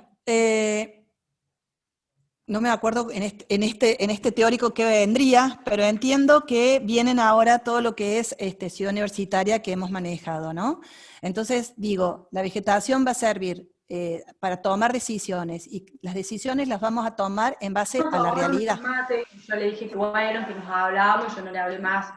Speaker 5: no me acuerdo en este teórico qué vendría, pero entiendo que vienen ahora todo lo que es ciudad universitaria que hemos manejado, ¿no? Entonces, digo, la vegetación va a servir para tomar decisiones, y las decisiones las vamos a tomar en base a la realidad.
Speaker 2: Yo le dije que bueno, que nos hablábamos, yo no le hablé más.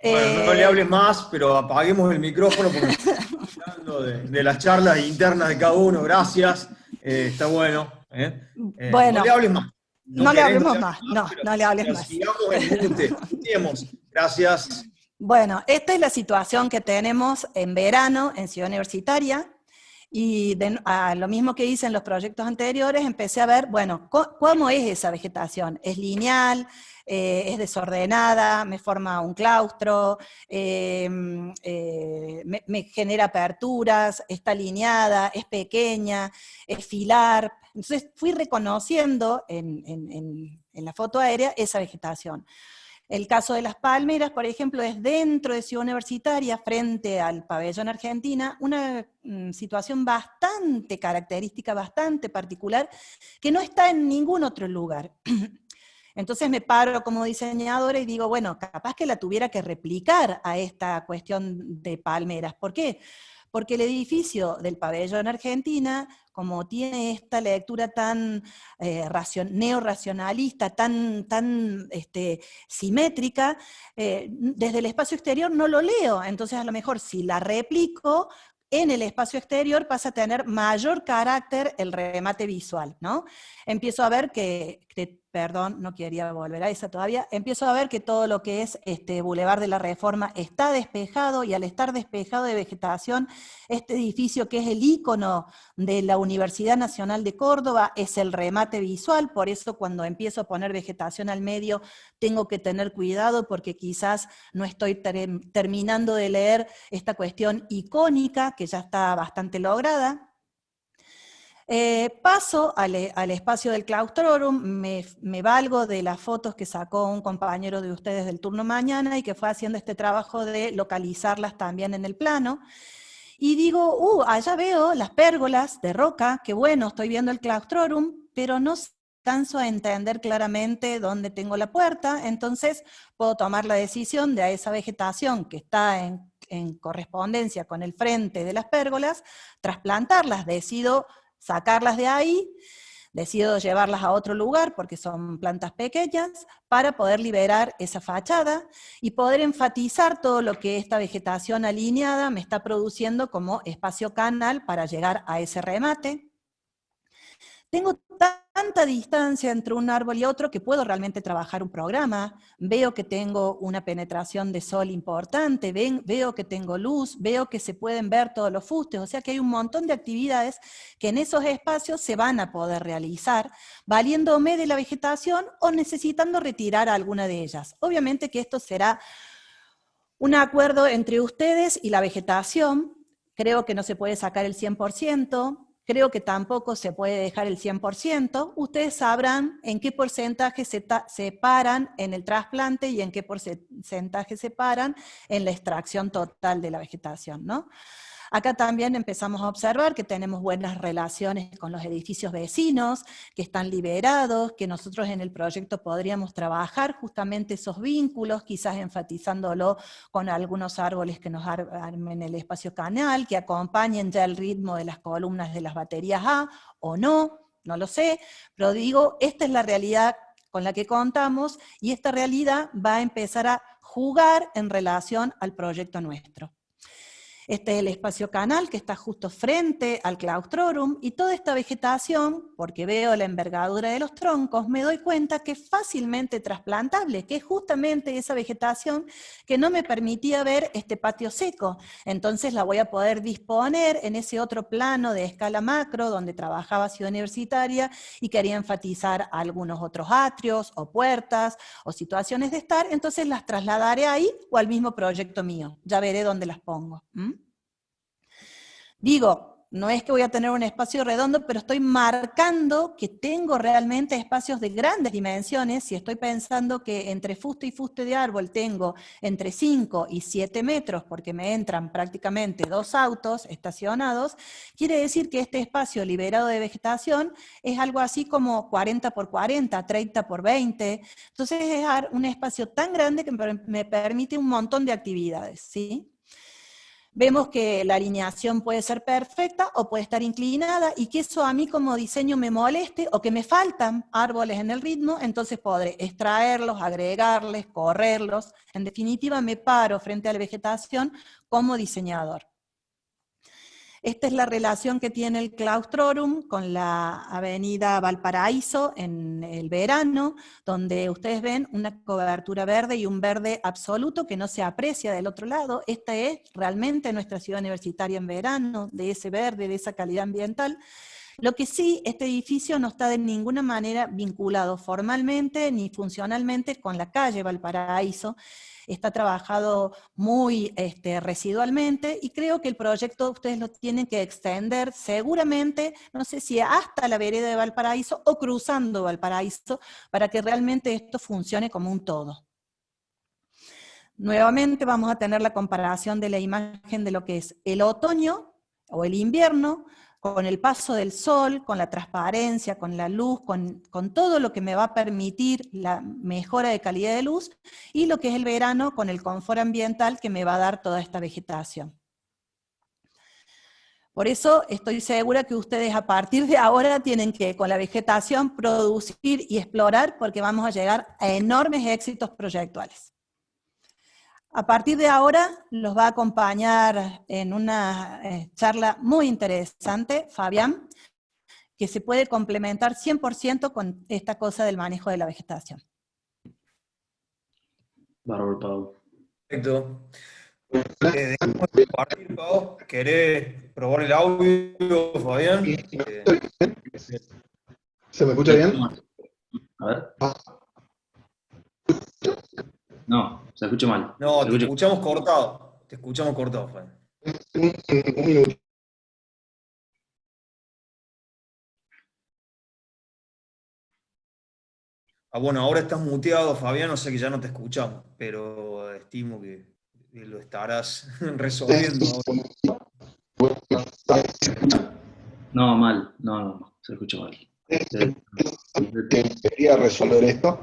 Speaker 1: Bueno, no le hables más, pero apaguemos el micrófono porque estamos hablando de las charlas internas de cada uno. Gracias, está bueno.
Speaker 5: Bueno,
Speaker 1: no le hables más.
Speaker 5: No le hablemos más, no le hables más.
Speaker 1: Sigamos en mute. Gracias.
Speaker 5: Bueno, esta es la situación que tenemos en verano en Ciudad Universitaria, y lo mismo que hice en los proyectos anteriores, empecé a ver, bueno, ¿cómo es esa vegetación? ¿Es lineal? ¿Es desordenada? ¿Me forma un claustro? ¿Me genera aperturas? ¿Está alineada? ¿Es pequeña? ¿Es filar? Entonces fui reconociendo en la foto aérea esa vegetación. El caso de las palmeras, por ejemplo, es dentro de Ciudad Universitaria, frente al pabellón Argentina, una situación bastante característica, bastante particular, que no está en ningún otro lugar. Entonces me paro como diseñadora y digo, bueno, capaz que la tuviera que replicar a esta cuestión de palmeras. ¿Por qué? Porque el edificio del pabellón Argentina, como tiene esta lectura tan neorracionalista, tan simétrica, desde el espacio exterior no lo leo. Entonces a lo mejor si la replico en el espacio exterior pasa a tener mayor carácter el remate visual, ¿no? Empiezo a ver perdón, no quería volver a esa todavía, empiezo a ver que todo lo que es Boulevard de la Reforma está despejado, y al estar despejado de vegetación, este edificio que es el ícono de la Universidad Nacional de Córdoba es el remate visual. Por eso cuando empiezo a poner vegetación al medio tengo que tener cuidado, porque quizás no estoy terminando de leer esta cuestión icónica que ya está bastante lograda. Paso al espacio del claustrorum, me valgo de las fotos que sacó un compañero de ustedes del turno mañana y que fue haciendo este trabajo de localizarlas también en el plano, y digo, allá veo las pérgolas de roca, que bueno, estoy viendo el claustrorum, pero no alcanzo a entender claramente dónde tengo la puerta. Entonces puedo tomar la decisión de a esa vegetación que está en correspondencia con el frente de las pérgolas, trasplantarlas. Decido sacarlas de ahí, decido llevarlas a otro lugar porque son plantas pequeñas, para poder liberar esa fachada y poder enfatizar todo lo que esta vegetación alineada me está produciendo como espacio canal para llegar a ese remate. Tengo tanta distancia entre un árbol y otro que puedo realmente trabajar un programa. Veo que tengo una penetración de sol importante, veo que tengo luz, veo que se pueden ver todos los fustes, o sea que hay un montón de actividades que en esos espacios se van a poder realizar, valiéndome de la vegetación o necesitando retirar alguna de ellas. Obviamente que esto será un acuerdo entre ustedes y la vegetación. Creo que no se puede sacar el 100%, creo que tampoco se puede dejar el 100%, ustedes sabrán en qué porcentaje se paran en el trasplante y en qué porcentaje se paran en la extracción total de la vegetación, ¿no? Acá también empezamos a observar que tenemos buenas relaciones con los edificios vecinos, que están liberados, que nosotros en el proyecto podríamos trabajar justamente esos vínculos, quizás enfatizándolo con algunos árboles que nos armen el espacio canal, que acompañen ya el ritmo de las columnas de las baterías A, o no lo sé, pero digo, esta es la realidad con la que contamos, y esta realidad va a empezar a jugar en relación al proyecto nuestro. Este es el espacio canal que está justo frente al claustrorum, y toda esta vegetación, porque veo la envergadura de los troncos, me doy cuenta que es fácilmente trasplantable, que es justamente esa vegetación que no me permitía ver este patio seco. Entonces la voy a poder disponer en ese otro plano de escala macro donde trabajaba Ciudad Universitaria y quería enfatizar algunos otros atrios o puertas o situaciones de estar, entonces las trasladaré ahí o al mismo proyecto mío. Ya veré dónde las pongo. Digo, no es que voy a tener un espacio redondo, pero estoy marcando que tengo realmente espacios de grandes dimensiones. Si estoy pensando que entre fuste y fuste de árbol tengo entre 5 y 7 metros, porque me entran prácticamente 2 autos estacionados, quiere decir que este espacio liberado de vegetación es algo así como 40 por 40, 30 por 20. Entonces es un espacio tan grande que me permite un montón de actividades, ¿sí? Vemos que la alineación puede ser perfecta o puede estar inclinada, y que eso a mí como diseño me moleste, o que me faltan árboles en el ritmo, entonces podré extraerlos, agregarles, correrlos. En definitiva, me paro frente a la vegetación como diseñador. Esta es la relación que tiene el claustrorum con la avenida Valparaíso en el verano, donde ustedes ven una cobertura verde y un verde absoluto que no se aprecia del otro lado. Esta es realmente nuestra ciudad universitaria en verano, de ese verde, de esa calidad ambiental. Lo que sí, este edificio no está de ninguna manera vinculado formalmente ni funcionalmente con la calle Valparaíso. Está trabajado muy residualmente, y creo que el proyecto ustedes lo tienen que extender seguramente, no sé si hasta la vereda de Valparaíso o cruzando Valparaíso, para que realmente esto funcione como un todo. Nuevamente vamos a tener la comparación de la imagen de lo que es el otoño o el invierno, con el paso del sol, con la transparencia, con la luz, con todo lo que me va a permitir la mejora de calidad de luz, y lo que es el verano con el confort ambiental que me va a dar toda esta vegetación. Por eso estoy segura que ustedes a partir de ahora tienen que, con la vegetación, producir y explorar, porque vamos a llegar a enormes éxitos proyectuales. A partir de ahora los va a acompañar en una charla muy interesante Fabián, que se puede complementar 100% con esta cosa del manejo de la vegetación.
Speaker 4: Bárbaro, Pau.
Speaker 1: Perfecto. Dejamos de compartir, Pau. ¿Querés probar el audio, Fabián?
Speaker 6: ¿Se me escucha bien?
Speaker 4: A ver. No, se escucha mal.
Speaker 1: No,
Speaker 4: Se
Speaker 1: te
Speaker 4: escucha-
Speaker 1: escuchamos cortado. Te escuchamos cortado, Fabián.
Speaker 6: Un minuto.
Speaker 1: Ah, bueno, ahora estás muteado, Fabián, o sea que ya no te escuchamos, pero estimo que lo estarás resolviendo ahora.
Speaker 4: No, mal. No. Se escucha mal.
Speaker 6: Quería resolver esto.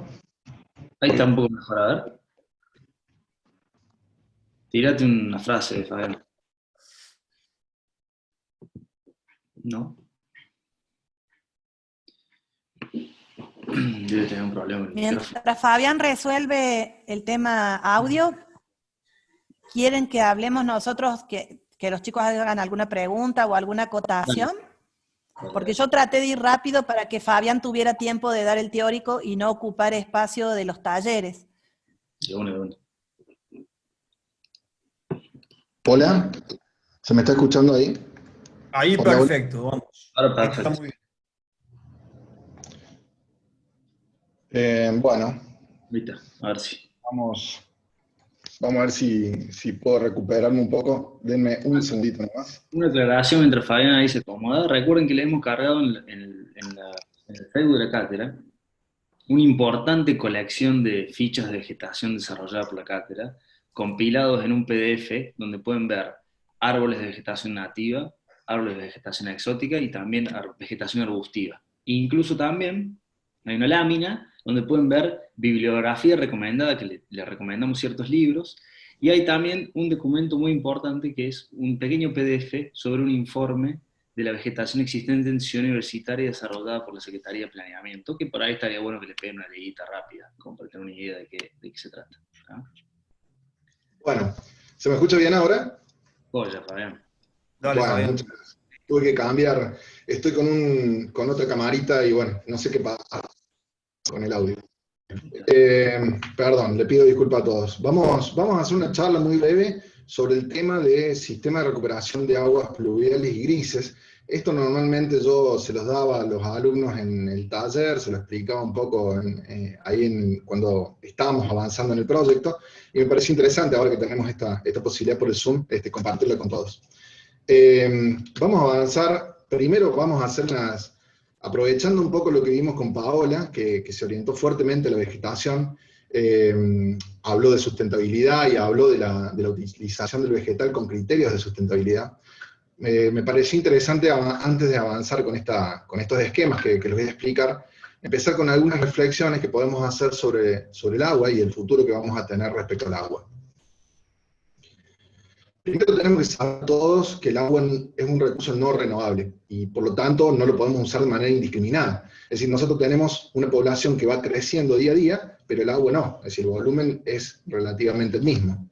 Speaker 4: Ahí está un poco mejor, a ver. Tírate una frase, Fabián. ¿No? Debe tener un problema con el micrófono.
Speaker 5: Mientras Fabián resuelve el tema audio, ¿quieren que hablemos nosotros, que los chicos hagan alguna pregunta o alguna acotación? Porque yo traté de ir rápido para que Fabián tuviera tiempo de dar el teórico y no ocupar espacio de los talleres.
Speaker 4: De una.
Speaker 6: Hola, ¿se me está escuchando ahí?
Speaker 1: Ahí
Speaker 6: Hola,
Speaker 1: perfecto, vamos.
Speaker 4: Ahora
Speaker 1: Ahí está
Speaker 4: perfecto.
Speaker 1: muy bien.
Speaker 6: Bueno,
Speaker 4: Listo, a ver si.
Speaker 6: vamos a ver si puedo recuperarme un poco. Denme un segundito nomás.
Speaker 4: Una aclaración mientras Fabián ahí se acomoda. Recuerden que le hemos cargado en el Facebook de la cátedra una importante colección de fichas de vegetación desarrollada por la cátedra, compilados en un PDF donde pueden ver árboles de vegetación nativa, árboles de vegetación exótica y también vegetación arbustiva. Incluso también hay una lámina donde pueden ver bibliografía recomendada, que le recomendamos ciertos libros, y hay también un documento muy importante que es un pequeño PDF sobre un informe de la vegetación existente en Ciudad Universitaria desarrollada por la Secretaría de Planeamiento, que por ahí estaría bueno que le peguen una leidita rápida, como para tener una idea de qué se trata. ¿Ah?
Speaker 6: Bueno, ¿se me escucha bien ahora?
Speaker 4: Joya, Fabián.
Speaker 1: Dale,
Speaker 6: Bueno,
Speaker 1: Fabián.
Speaker 6: muchas gracias. Tuve que cambiar, estoy con otra camarita y bueno, no sé qué pasa con el audio. Perdón, le pido disculpas a todos. Vamos a hacer una charla muy breve sobre el tema de sistema de recuperación de aguas pluviales y grises. Esto normalmente yo se los daba a los alumnos en el taller, se lo explicaba un poco cuando estábamos avanzando en el proyecto, y me parece interesante ahora que tenemos esta posibilidad por el Zoom, compartirla con todos. Vamos a avanzar, primero vamos a hacer aprovechando un poco lo que vimos con Paola, que se orientó fuertemente a la vegetación, habló de sustentabilidad y habló de la utilización del vegetal con criterios de sustentabilidad. Me pareció interesante, antes de avanzar con estos esquemas que les voy a explicar, empezar con algunas reflexiones que podemos hacer sobre el agua y el futuro que vamos a tener respecto al agua. Primero tenemos que saber todos que el agua es un recurso no renovable y por lo tanto no lo podemos usar de manera indiscriminada. Es decir, nosotros tenemos una población que va creciendo día a día, pero el agua no, es decir, el volumen es relativamente el mismo.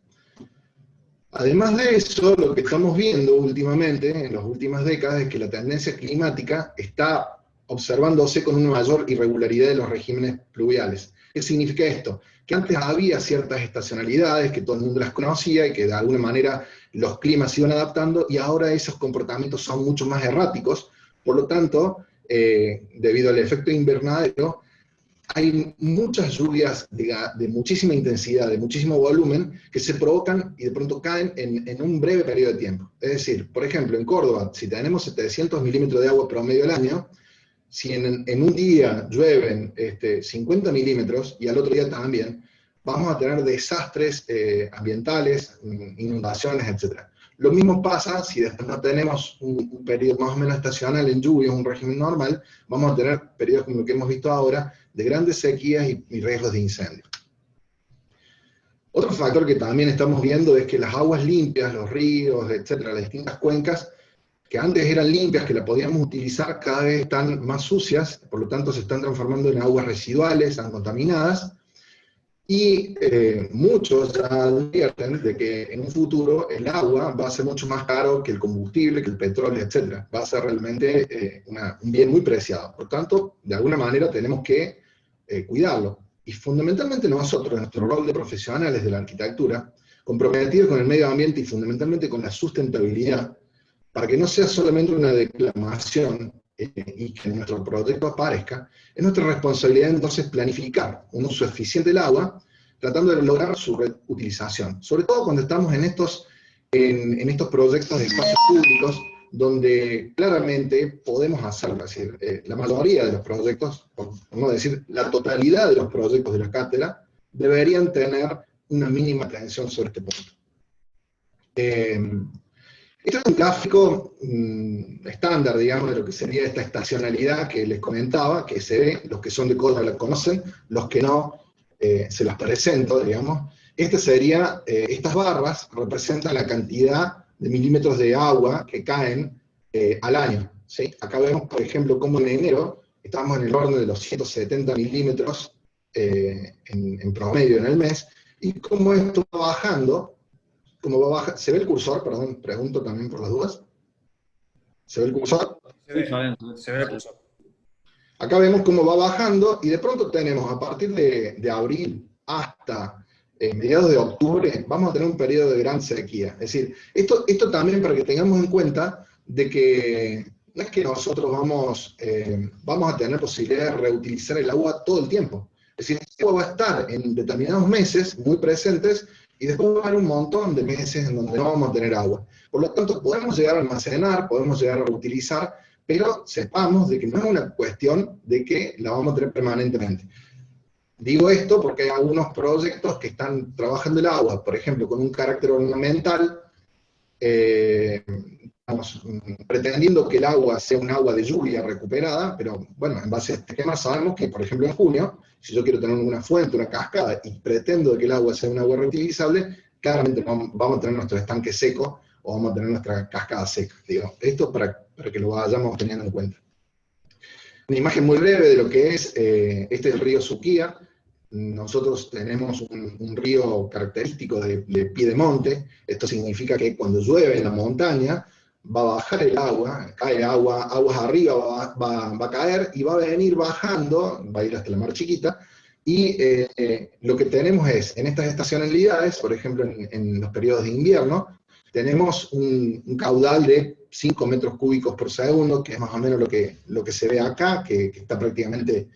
Speaker 6: Además de eso, lo que estamos viendo últimamente, en las últimas décadas, es que la tendencia climática está observándose con una mayor irregularidad de los regímenes pluviales. ¿Qué significa esto? Que antes había ciertas estacionalidades, que todo el mundo las conocía y que de alguna manera los climas se iban adaptando, y ahora esos comportamientos son mucho más erráticos. Por lo tanto, debido al efecto invernadero, hay muchas lluvias de muchísima intensidad, de muchísimo volumen, que se provocan y de pronto caen en un breve periodo de tiempo. Es decir, por ejemplo, en Córdoba, si tenemos 700 milímetros de agua promedio al año, si en un día llueven 50 milímetros y al otro día también, vamos a tener desastres ambientales, inundaciones, etc. Lo mismo pasa si después no tenemos un periodo más o menos estacional en lluvias, un régimen normal, vamos a tener periodos como lo que hemos visto ahora, de grandes sequías y riesgos de incendio. Otro factor que también estamos viendo es que las aguas limpias, los ríos, etc., las distintas cuencas, que antes eran limpias, que la podíamos utilizar, cada vez están más sucias, por lo tanto se están transformando en aguas residuales, están contaminadas, y muchos ya advierten de que en un futuro el agua va a ser mucho más caro que el combustible, que el petróleo, etc. Va a ser realmente un bien muy preciado. Por tanto, de alguna manera tenemos que cuidarlo. Y fundamentalmente nosotros, en nuestro rol de profesionales de la arquitectura, comprometidos con el medio ambiente y fundamentalmente con la sustentabilidad, para que no sea solamente una declamación y que nuestro proyecto aparezca, es nuestra responsabilidad entonces planificar un uso eficiente del agua, tratando de lograr su reutilización. Sobre todo cuando estamos en estos proyectos de espacios públicos, donde claramente podemos hacerlo. Es decir, la mayoría de los proyectos, por no decir la totalidad de los proyectos de la cátedra, deberían tener una mínima atención sobre este punto. Este es un gráfico estándar, digamos, de lo que sería esta estacionalidad que les comentaba, que se ve, los que son de Córdoba la conocen, los que no, se las presento, digamos. Estas barras representan la cantidad de milímetros de agua que caen al año, ¿sí? Acá vemos, por ejemplo, cómo en enero estamos en el orden de los 170 milímetros en promedio en el mes, y cómo esto va bajando. ¿Cómo va a bajar? ¿Se ve el cursor? Perdón, pregunto también por las dudas. ¿Se ve el cursor?
Speaker 1: Se ve el cursor.
Speaker 6: Acá vemos cómo va bajando, y de pronto tenemos, a partir de abril hasta mediados de octubre, vamos a tener un periodo de gran sequía. Es decir, esto también para que tengamos en cuenta de que no es que nosotros vamos a tener posibilidad de reutilizar el agua todo el tiempo. Es decir, el agua va a estar en determinados meses muy presentes, y después va a haber un montón de meses en donde no vamos a tener agua. Por lo tanto, podemos llegar a almacenar, podemos llegar a reutilizar, pero sepamos de que no es una cuestión de que la vamos a tener permanentemente. Digo esto porque hay algunos proyectos que están trabajando el agua, por ejemplo, con un carácter ornamental, pretendiendo que el agua sea un agua de lluvia recuperada, pero bueno, en base a este esquema sabemos que, por ejemplo, en junio, si yo quiero tener una fuente, una cascada, y pretendo que el agua sea un agua reutilizable, claramente vamos a tener nuestro estanque seco, o vamos a tener nuestra cascada seca. Digo, esto para que lo vayamos teniendo en cuenta. Una imagen muy breve de lo que es, este es el río Suquía. nosotros tenemos un río característico de piedemonte. Esto significa que cuando llueve en la montaña, va a bajar el agua, cae aguas arriba, va a caer y va a venir bajando, va a ir hasta la Mar Chiquita, y lo que tenemos es, en estas estacionalidades, por ejemplo en los periodos de invierno, tenemos un caudal de 5 metros cúbicos por segundo, que es más o menos lo que se ve acá, que está prácticamente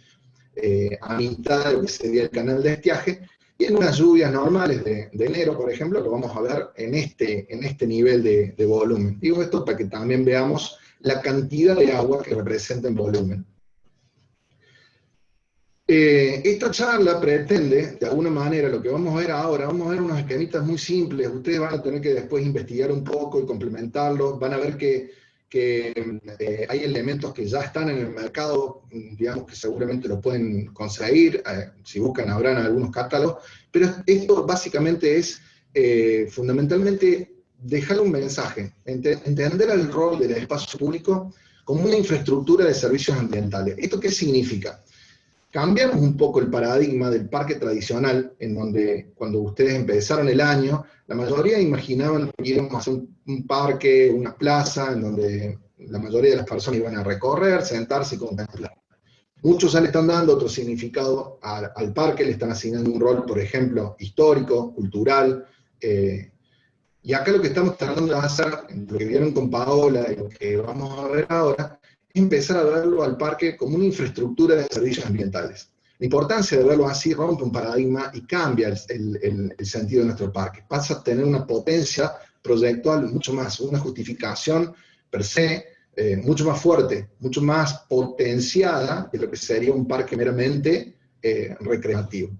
Speaker 6: a mitad de lo que sería el canal de estiaje, y en unas lluvias normales de enero, por ejemplo, lo vamos a ver en este nivel de volumen. Digo esto para que también veamos la cantidad de agua que representa en volumen. Esta charla pretende, de alguna manera, lo que vamos a ver ahora, vamos a ver unos esquemitas muy simples. Ustedes van a tener que después investigar un poco y complementarlos, van a ver que hay elementos que ya están en el mercado, digamos que seguramente lo pueden conseguir, si buscan habrán algunos catálogos, pero esto básicamente es fundamentalmente dejar un mensaje, entender el rol del espacio público como una infraestructura de servicios ambientales. ¿Esto qué significa? Cambiamos un poco el paradigma del parque tradicional, en donde cuando ustedes empezaron el año, la mayoría imaginaban que íbamos a hacer un parque, una plaza, en donde la mayoría de las personas iban a recorrer, sentarse y contemplar. Muchos ya le están dando otro significado al parque, le están asignando un rol, por ejemplo, histórico, cultural, y acá lo que estamos tratando de hacer, lo que vieron con Paola y lo que vamos a ver ahora, empezar a verlo al parque como una infraestructura de servicios ambientales. La importancia de verlo así rompe un paradigma y cambia el sentido de nuestro parque. Pasa a tener una potencia proyectual mucho más, una justificación per se mucho más fuerte, mucho más potenciada de lo que sería un parque meramente recreativo.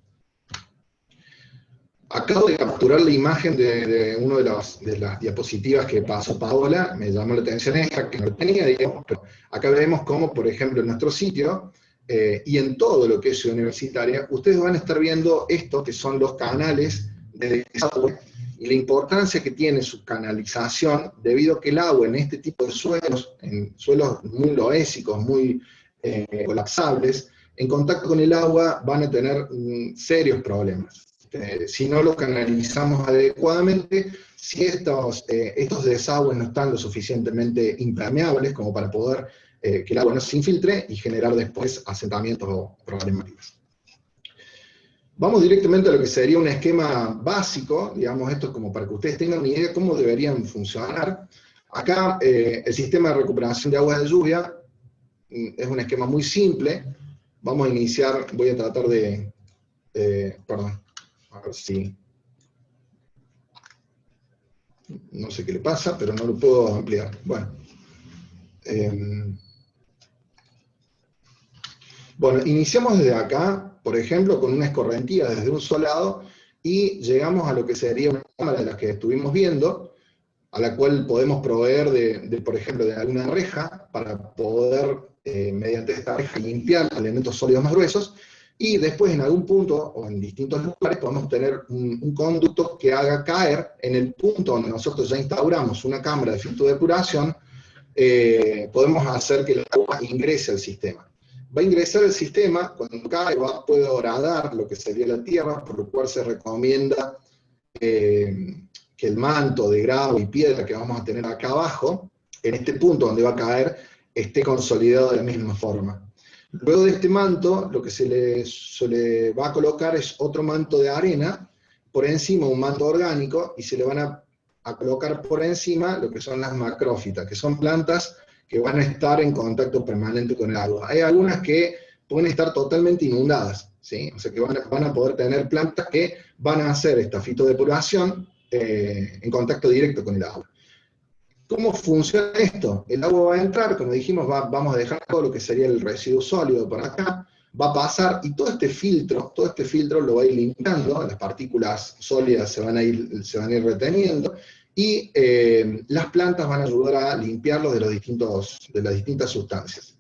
Speaker 6: Acabo de capturar la imagen de una de las diapositivas que pasó Paola, me llamó la atención esta, que no tenía, digamos, pero acá vemos cómo, por ejemplo, en nuestro sitio, y en todo lo que es Ciudad Universitaria, ustedes van a estar viendo esto, que son los canales de desagüe, y la importancia que tiene su canalización, debido a que el agua en este tipo de suelos, en suelos muy loésicos, muy colapsables, en contacto con el agua van a tener serios problemas. Si no lo canalizamos adecuadamente, si estos desagües no están lo suficientemente impermeables como para poder que el agua no se infiltre y generar después asentamientos problemáticos. Vamos directamente a lo que sería un esquema básico, digamos, esto es como para que ustedes tengan una idea de cómo deberían funcionar. Acá el sistema de recuperación de aguas de lluvia es un esquema muy simple. Vamos a iniciar, voy a tratar perdón. A ver si... No sé qué le pasa, pero no lo puedo ampliar. Bueno. Bueno, iniciamos desde acá, por ejemplo, con una escorrentía desde un solado, y llegamos a lo que sería una cámara de las que estuvimos viendo, a la cual podemos proveer por ejemplo, de alguna reja, para poder, mediante esta reja, limpiar elementos sólidos más gruesos, y después en algún punto, o en distintos lugares, podemos tener un conducto que haga caer en el punto donde nosotros ya instauramos una cámara de filtro de depuración, podemos hacer que el agua ingrese al sistema. Va a ingresar al sistema, cuando cae puede horadar lo que sería la tierra, por lo cual se recomienda que el manto de grava y piedra que vamos a tener acá abajo, en este punto donde va a caer, esté consolidado de la misma forma. Luego de este manto, lo que se le va a colocar es otro manto de arena, por encima un manto orgánico, y se le van a colocar por encima lo que son las macrófitas, que son plantas que van a estar en contacto permanente con el agua. Hay algunas que pueden estar totalmente inundadas, ¿sí? O sea que van a poder tener plantas que van a hacer esta fitodepuración en contacto directo con el agua. ¿Cómo funciona esto? El agua va a entrar, como dijimos, vamos a dejar todo lo que sería el residuo sólido por acá, va a pasar, y todo este filtro lo va a ir limpiando, las partículas sólidas se van a ir reteniendo, y las plantas van a ayudar a limpiarlos de las distintas sustancias.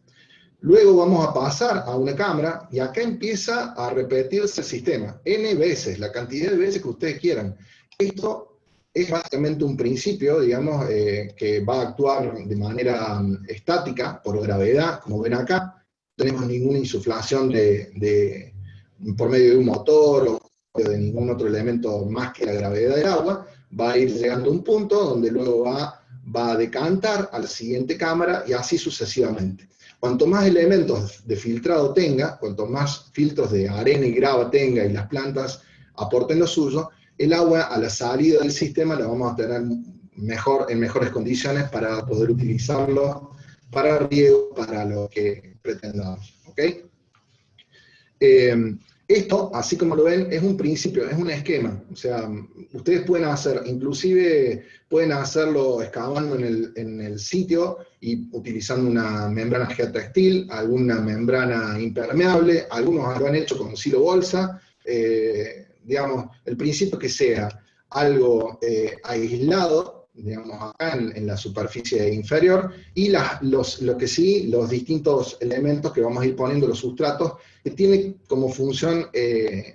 Speaker 6: Luego vamos a pasar a una cámara, y acá empieza a repetirse el sistema, n veces, la cantidad de veces que ustedes quieran. Esto es básicamente un principio, digamos, que va a actuar de manera estática, por gravedad, como ven acá. No tenemos ninguna insuflación de por medio de un motor o de ningún otro elemento más que la gravedad del agua, va a ir llegando a un punto donde luego va a decantar a la siguiente cámara y así sucesivamente. Cuanto más elementos de filtrado tenga, cuanto más filtros de arena y grava tenga y las plantas aporten lo suyo, el agua a la salida del sistema la vamos a tener en mejores condiciones para poder utilizarlo para riego, para lo que pretendamos. ¿Ok? Esto, así como lo ven, es un principio, es un esquema. O sea, ustedes pueden hacer, inclusive pueden hacerlo excavando en el sitio y utilizando una membrana geotextil, alguna membrana impermeable, algunos lo han hecho con silo bolsa. Digamos, el principio que sea algo aislado, digamos, acá en la superficie inferior, y lo que sí, los distintos elementos que vamos a ir poniendo, los sustratos, que tiene como función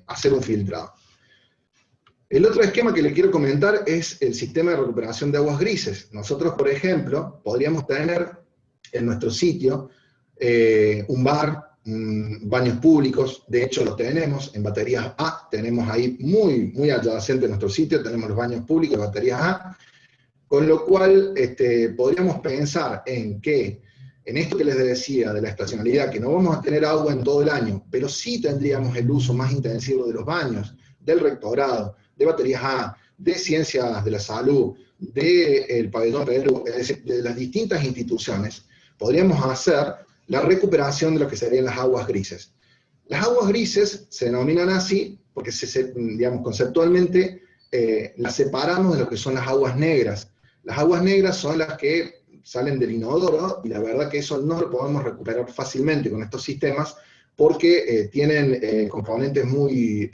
Speaker 6: hacer un filtrado. El otro esquema que les quiero comentar es el sistema de recuperación de aguas grises. Nosotros, por ejemplo, podríamos tener en nuestro sitio un bar, baños públicos. De hecho lo tenemos en Baterías A, tenemos ahí muy adyacente a nuestro sitio, tenemos los baños públicos de Baterías A, con lo cual podríamos pensar en que, en esto que les decía de la estacionalidad, que no vamos a tener agua en todo el año, pero sí tendríamos el uso más intensivo de los baños, del rectorado, de Baterías A, de Ciencias de la Salud, del Pabellón Perú, es decir, de las distintas instituciones, podríamos hacer la recuperación de lo que serían las aguas grises. Las aguas grises se denominan así porque, digamos, conceptualmente las separamos de lo que son las aguas negras. Las aguas negras son las que salen del inodoro, y la verdad que eso no lo podemos recuperar fácilmente con estos sistemas, porque tienen componentes muy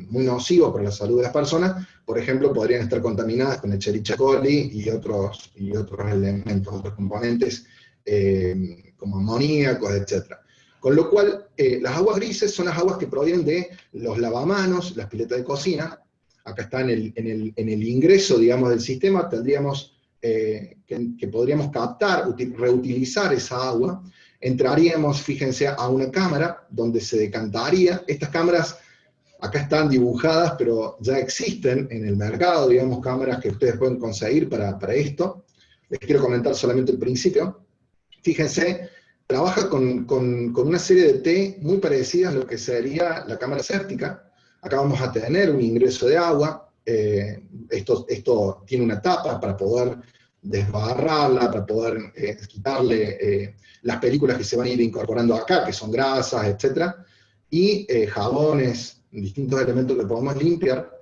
Speaker 6: nocivos para la salud de las personas. Por ejemplo, podrían estar contaminadas con Escherichia coli y otros elementos, otros componentes como amoníacos, etc. Con lo cual, las aguas grises son las aguas que provienen de los lavamanos, las piletas de cocina. Acá está en el ingreso, digamos, del sistema, tendríamos que podríamos captar, reutilizar esa agua. Entraríamos, fíjense, a una cámara donde se decantaría. Estas cámaras acá están dibujadas, pero ya existen en el mercado, digamos, cámaras que ustedes pueden conseguir para esto. Les quiero comentar solamente el principio. Fíjense, trabaja con una serie de T muy parecidas a lo que sería la cámara séptica. Acá vamos a tener un ingreso de agua. Esto tiene una tapa para poder desbarrarla, para poder quitarle las películas que se van a ir incorporando acá, que son grasas, etc. Y jabones, distintos elementos que podemos limpiar.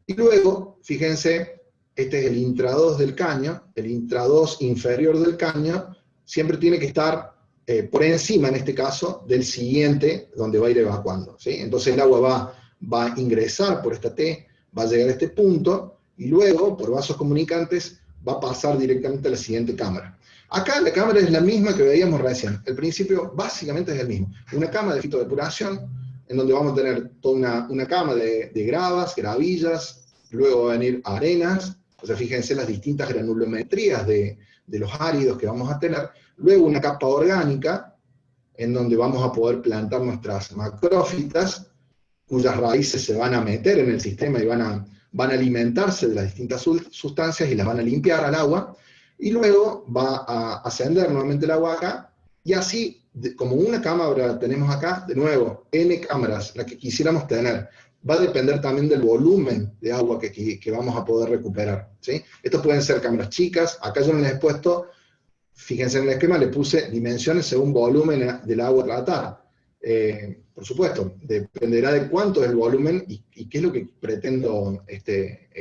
Speaker 6: Y luego, fíjense, este es el intradós del caño. El intradós inferior del caño siempre tiene que estar por encima, en este caso, del siguiente, donde va a ir evacuando, ¿sí? Entonces el agua va a ingresar por esta T, va a llegar a este punto, y luego, por vasos comunicantes, va a pasar directamente a la siguiente cámara. Acá la cámara es la misma que veíamos recién. El principio básicamente es el mismo. Una cámara de fitodepuración, en donde vamos a tener toda una cama de gravas, gravillas, luego van a venir arenas, o sea, fíjense las distintas granulometrías de los áridos que vamos a tener, luego una capa orgánica, en donde vamos a poder plantar nuestras macrófitas, cuyas raíces se van a meter en el sistema y van a alimentarse de las distintas sustancias y las van a limpiar al agua, y luego va a ascender nuevamente el agua acá, y así, como una cámara tenemos acá, de nuevo, N cámaras, la que quisiéramos tener. Va a depender también del volumen de agua que vamos a poder recuperar, ¿sí? Estos pueden ser cámaras chicas. Acá yo no les he puesto, fíjense en el esquema, le puse dimensiones según volumen del agua tratada. Por supuesto, dependerá de cuánto es el volumen y qué es lo que pretendo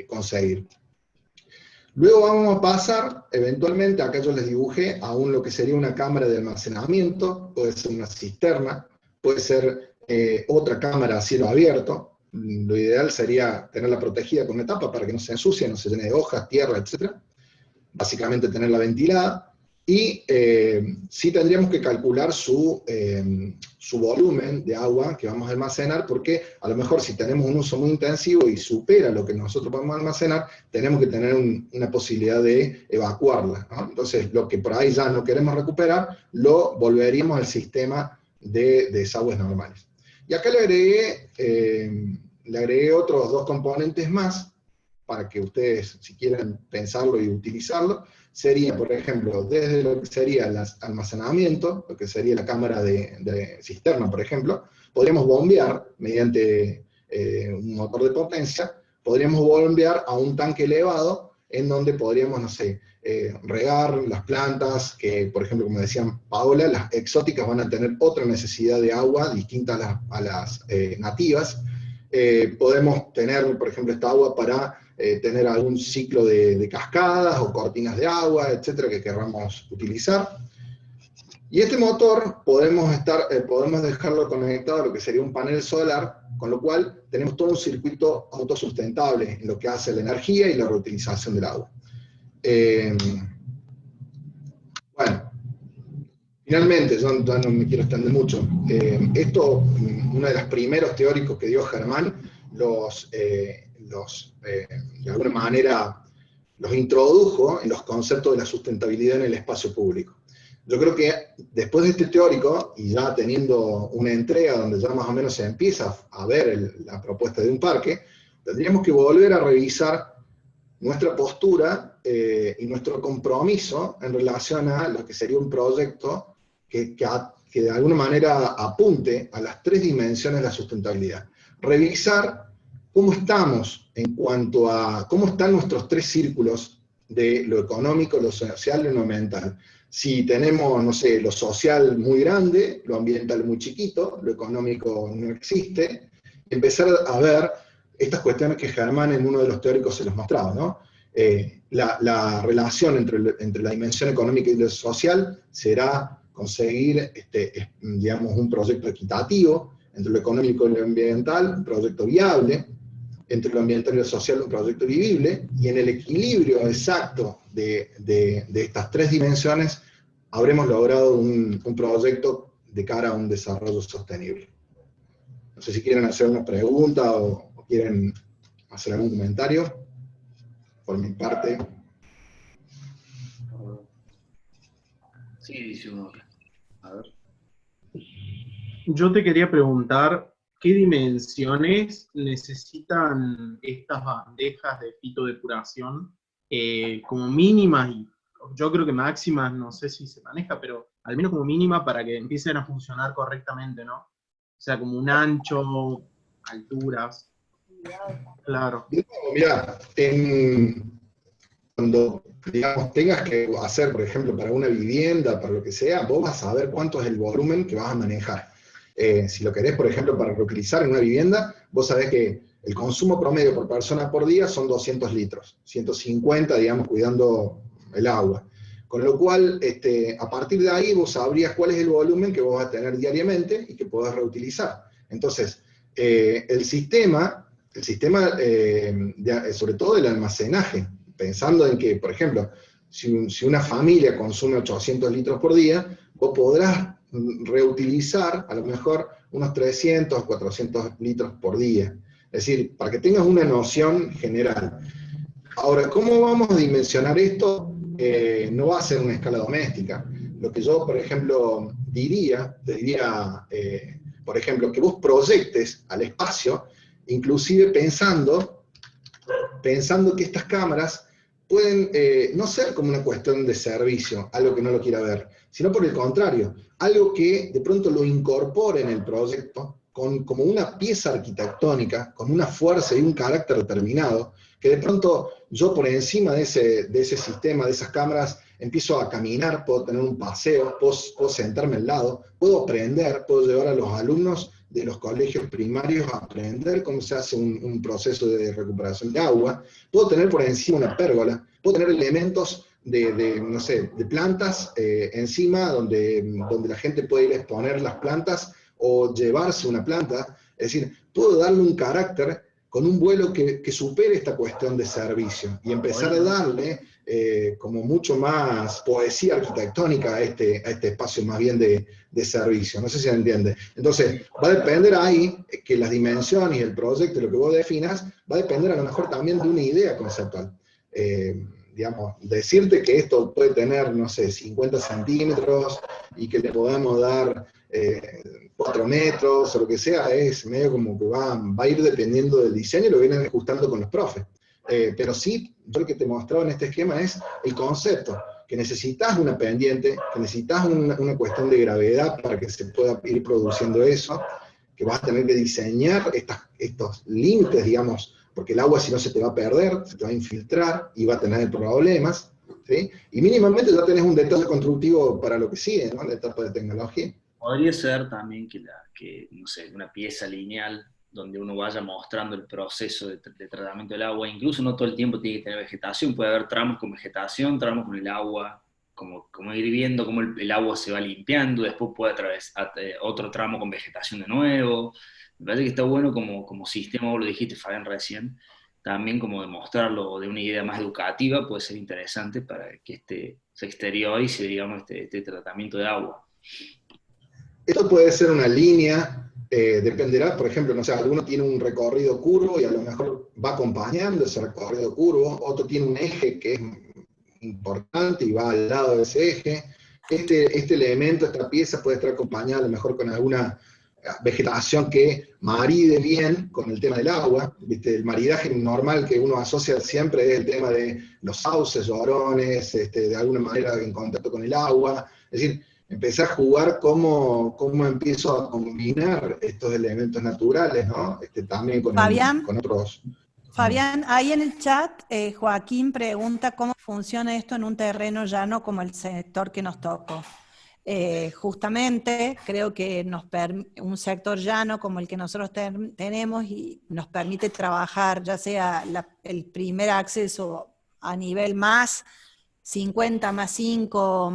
Speaker 6: conseguir. Luego vamos a pasar, eventualmente, acá yo les dibujé aún lo que sería una cámara de almacenamiento, puede ser una cisterna, puede ser otra cámara a cielo abierto. Lo ideal sería tenerla protegida con una tapa para que no se ensucie, no se llene de hojas, tierra, etc. Básicamente tenerla ventilada. Y sí tendríamos que calcular su volumen de agua que vamos a almacenar, porque a lo mejor si tenemos un uso muy intensivo y supera lo que nosotros podemos almacenar, tenemos que tener una posibilidad de evacuarla, ¿no? Entonces, lo que por ahí ya no queremos recuperar, lo volveríamos al sistema de desagües normales. Y acá le agregué otros 2 componentes más, para que ustedes, si quieren pensarlo y utilizarlo, sería, por ejemplo, desde lo que sería el almacenamiento, lo que sería la cámara de cisterna, por ejemplo, podríamos bombear mediante un motor de potencia, podríamos bombear a un tanque elevado, en donde podríamos, no sé, regar las plantas, que por ejemplo, como decía Paola, las exóticas van a tener otra necesidad de agua distinta a las nativas. Podemos tener, por ejemplo, esta agua para tener algún ciclo de cascadas o cortinas de agua, etcétera, que queramos utilizar. Y este motor podemos dejarlo conectado a lo que sería un panel solar, con lo cual tenemos todo un circuito autosustentable en lo que hace la energía y la reutilización del agua. Bueno, finalmente, yo no me quiero extender mucho. Esto, uno de los primeros teóricos que dio Germán, de alguna manera los introdujo en los conceptos de la sustentabilidad en el espacio público. Yo creo que después de este teórico, y ya teniendo una entrega donde ya más o menos se empieza a ver la propuesta de un parque, tendríamos que volver a revisar nuestra postura y nuestro compromiso en relación a lo que sería un proyecto que de alguna manera apunte a las 3 dimensiones de la sustentabilidad. Revisar cómo estamos en cuanto a cómo están nuestros 3 círculos de lo económico, lo social y lo ambiental. Si tenemos, no sé, lo social muy grande, lo ambiental muy chiquito, lo económico no existe, empezar a ver estas cuestiones que Germán en uno de los teóricos se los mostraba, ¿no? La relación entre la dimensión económica y lo social será conseguir, digamos, un proyecto equitativo, entre lo económico y lo ambiental, un proyecto viable, entre lo ambiental y lo social, un proyecto vivible, y en el equilibrio exacto de estas 3 dimensiones, habremos logrado un proyecto de cara a un desarrollo sostenible. No sé si quieren hacer una pregunta o quieren hacer algún comentario. Por mi parte.
Speaker 4: Sí, dice uno. A ver.
Speaker 7: Yo te quería preguntar, ¿qué dimensiones necesitan estas bandejas de fitodepuración como mínimas? Y yo creo que máximas, no sé si se maneja, pero al menos como mínima para que empiecen a funcionar correctamente, ¿no? O sea, como un ancho, alturas. Claro.
Speaker 6: Mira, cuando, digamos, tengas que hacer, por ejemplo, para una vivienda, para lo que sea, vos vas a ver cuánto es el volumen que vas a manejar. Si lo querés, por ejemplo, para reutilizar en una vivienda, vos sabés que el consumo promedio por persona por día son 200 litros, 150, digamos, cuidando el agua. Con lo cual, a partir de ahí vos sabrías cuál es el volumen que vos vas a tener diariamente y que podés reutilizar. Entonces, el sistema sobre todo el almacenaje, pensando en que, por ejemplo, si una familia consume 800 litros por día, vos podrás reutilizar a lo mejor unos 300, 400 litros por día. Es decir, para que tengas una noción general. Ahora, ¿cómo vamos a dimensionar esto? No va a ser una escala doméstica. Lo que yo, por ejemplo, te diría, por ejemplo, que vos proyectes al espacio, inclusive pensando que estas cámaras pueden no ser como una cuestión de servicio, algo que no lo quiera ver, sino por el contrario, algo que de pronto lo incorpore en el proyecto como una pieza arquitectónica, con una fuerza y un carácter determinado, que de pronto yo por encima de ese sistema, de esas cámaras, empiezo a caminar, puedo tener un paseo, puedo sentarme al lado, puedo aprender, puedo llevar a los alumnos de los colegios primarios a aprender cómo se hace un proceso de recuperación de agua, puedo tener por encima una pérgola, puedo tener elementos no sé, de plantas encima, donde la gente puede ir a exponer las plantas o llevarse una planta, es decir, puedo darle un carácter con un vuelo que supere esta cuestión de servicio, y empezar a darle como mucho más poesía arquitectónica a este espacio más bien de servicio. No sé si se entiende. Entonces, va a depender ahí que las dimensiones y el proyecto, lo que vos definas, va a depender a lo mejor también de una idea conceptual. digamos, decirte que esto puede tener, no sé, 50 centímetros y que le podamos dar 4 metros o lo que sea, es medio como que va a ir dependiendo del diseño y lo vienen ajustando con los profes. Pero sí, yo lo que te mostraba en este esquema es el concepto, que necesitas una pendiente, que necesitas una cuestión de gravedad para que se pueda ir produciendo eso, que vas a tener que diseñar estos límites, digamos, porque el agua si no se te va a perder, se te va a infiltrar y va a tener problemas, ¿sí? Y mínimamente ya tenés un detalle constructivo para lo que sigue, ¿no? La etapa de tecnología.
Speaker 4: Podría ser también no sé, una pieza lineal donde uno vaya mostrando el proceso de tratamiento del agua, incluso no todo el tiempo tiene que tener vegetación, puede haber tramos con vegetación, tramos con el agua, como ir viendo cómo el agua se va limpiando, después puede atravesar otro tramo con vegetación de nuevo. Me parece que está bueno como sistema, vos lo dijiste, Fabián, recién, también como demostrarlo de una idea más educativa, puede ser interesante para que se exteriorice, digamos, este tratamiento de agua.
Speaker 6: Esto puede ser una línea, dependerá, por ejemplo, no sé, alguno tiene un recorrido curvo y a lo mejor va acompañando ese recorrido curvo, otro tiene un eje que es importante y va al lado de ese eje. Este elemento, esta pieza puede estar acompañada a lo mejor con alguna vegetación que maride bien con el tema del agua. ¿Viste? El maridaje normal que uno asocia siempre es el tema de los sauces, llorones, de alguna manera en contacto con el agua. Es decir, empecé a jugar cómo empiezo a combinar estos elementos naturales, ¿no? También con otros.
Speaker 5: Fabián, ahí en el chat, Joaquín pregunta cómo funciona esto en un terreno llano como el sector que nos tocó. Justamente creo que un sector llano como el que nosotros tenemos y nos permite trabajar ya sea el primer acceso a nivel más 50 más 5,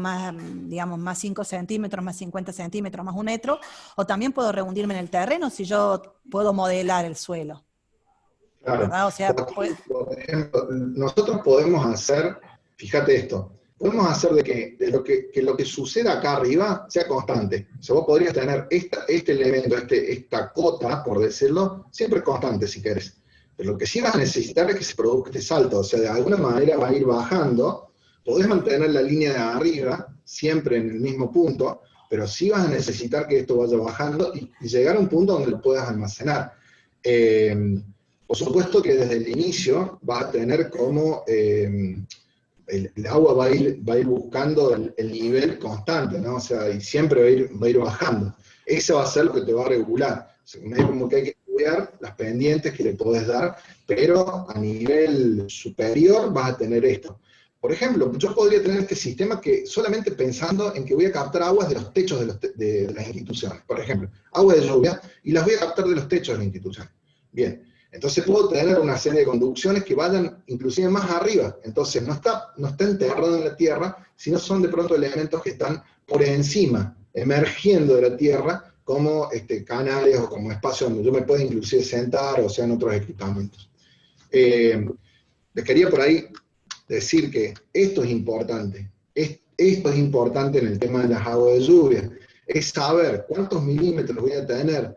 Speaker 5: digamos, más 5 centímetros, más 50 centímetros, más 1 metro, o también puedo reunirme en el terreno si yo puedo modelar el suelo.
Speaker 6: Claro.
Speaker 5: ¿Verdad? O sea,
Speaker 6: por ejemplo, nosotros podemos hacer, fíjate esto, podemos hacer de que lo que suceda acá arriba sea constante. O sea, vos podrías tener este elemento, esta cota, por decirlo, siempre constante si querés. Pero lo que sí vas a necesitar es que se produzca este salto. O sea, de alguna manera va a ir bajando. Podés mantener la línea de arriba siempre en el mismo punto, pero sí vas a necesitar que esto vaya bajando y llegar a un punto donde lo puedas almacenar. Por supuesto que desde el inicio vas a tener como el agua va a ir buscando el nivel constante, ¿no? O sea, y siempre va a ir bajando. Eso va a ser lo que te va a regular. O sea, es como que hay que estudiar las pendientes que le podés dar, pero a nivel superior vas a tener esto. Por ejemplo, yo podría tener este sistema que solamente pensando en que voy a captar aguas de los techos de las instituciones. Por ejemplo, agua de lluvia, y las voy a captar de los techos de la institución. Bien. Entonces puedo tener una serie de conducciones que vayan inclusive más arriba. Entonces no está enterrado en la tierra, sino son de pronto elementos que están por encima, emergiendo de la tierra, como canales o como espacios donde yo me pueda inclusive sentar o sean otros equipamientos. Les quería por ahí decir que esto es importante. Esto es importante en el tema de las aguas de lluvia. Es saber cuántos milímetros voy a tener,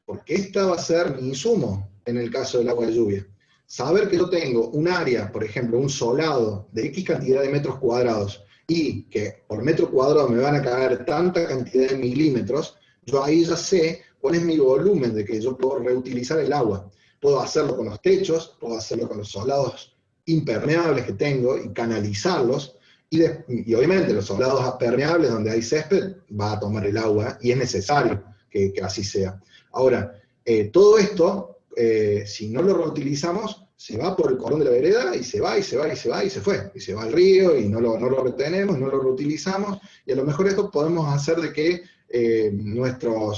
Speaker 6: porque esta va a ser mi insumo en el caso del agua de lluvia. Saber que yo tengo un área, por ejemplo, un solado de X cantidad de metros cuadrados, y que por metro cuadrado me van a caer tanta cantidad de milímetros, yo ahí ya sé cuál es mi volumen de que yo puedo reutilizar el agua. Puedo hacerlo con los techos, puedo hacerlo con los solados impermeables que tengo y canalizarlos, y obviamente los solados permeables donde hay césped va a tomar el agua, y es necesario que así sea. Ahora, todo esto, si no lo reutilizamos, se va por el cordón de la vereda y se va, y se va, y se va, y se fue. Y se va al río y no lo retenemos, no lo reutilizamos, y a lo mejor esto podemos hacer de que nuestro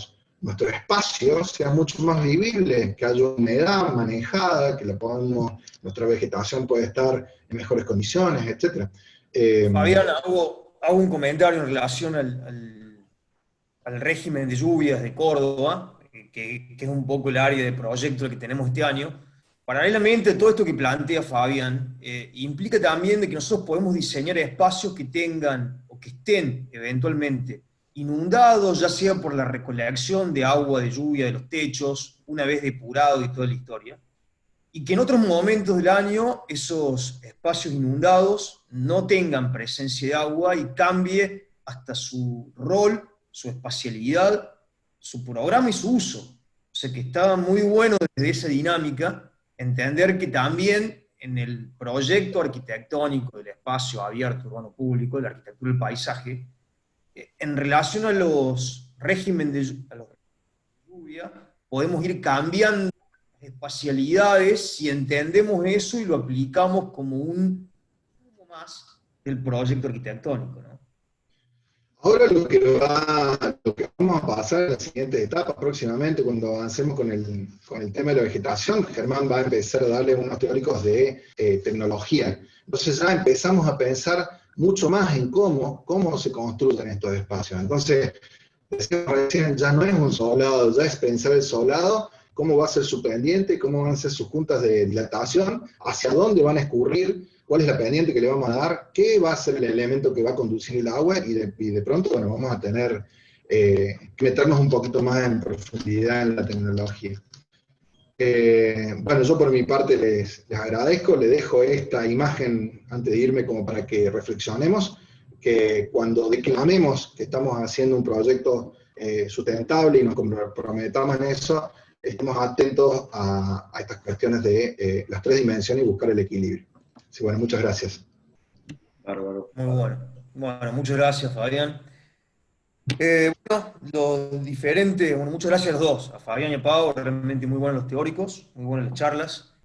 Speaker 6: espacio sea mucho más vivible, que haya humedad manejada, que nuestra vegetación puede estar en mejores condiciones, etc.
Speaker 1: Fabián, hago un comentario en relación al régimen de lluvias de Córdoba, que es un poco el área de proyecto que tenemos este año. Paralelamente, todo esto que plantea Fabián implica también de que nosotros podemos diseñar espacios que tengan o que estén eventualmente inundados, ya sea por la recolección de agua de lluvia de los techos, una vez depurado y toda la historia, y que en otros momentos del año esos espacios inundados no tengan presencia de agua y cambie hasta su rol, su espacialidad, su programa y su uso. O sea que estaba muy bueno desde esa dinámica entender que también en el proyecto arquitectónico del espacio abierto urbano público, de la arquitectura del paisaje, en relación a los regímenes de lluvia, podemos ir cambiando espacialidades si entendemos eso y lo aplicamos como un más del proyecto arquitectónico, ¿no?
Speaker 6: Ahora lo que vamos a pasar en las siguientes etapas próximamente, cuando avancemos con el tema de la vegetación, Germán va a empezar a darle unos teóricos de tecnología. Entonces ya empezamos a pensar mucho más en cómo se construyen estos espacios. Entonces, decíamos recién, ya no es un soblado, ya es pensar el soblado, cómo va a ser su pendiente, cómo van a ser sus juntas de dilatación, hacia dónde van a escurrir, cuál es la pendiente que le vamos a dar, qué va a ser el elemento que va a conducir el agua, y de pronto, bueno, vamos a tener que meternos un poquito más en profundidad en la tecnología. Bueno, yo por mi parte les agradezco, les dejo esta imagen antes de irme como para que reflexionemos, que cuando declamemos que estamos haciendo un proyecto sustentable y nos comprometamos en eso, estemos atentos a estas cuestiones de las 3 dimensiones y buscar el equilibrio. Sí, bueno, muchas gracias.
Speaker 4: Bárbaro.
Speaker 1: Muy bueno. Bueno, muchas gracias, Fabián. Bueno, muchas gracias a los dos, a Fabián y a Pau, realmente muy buenos los teóricos, muy buenas las charlas.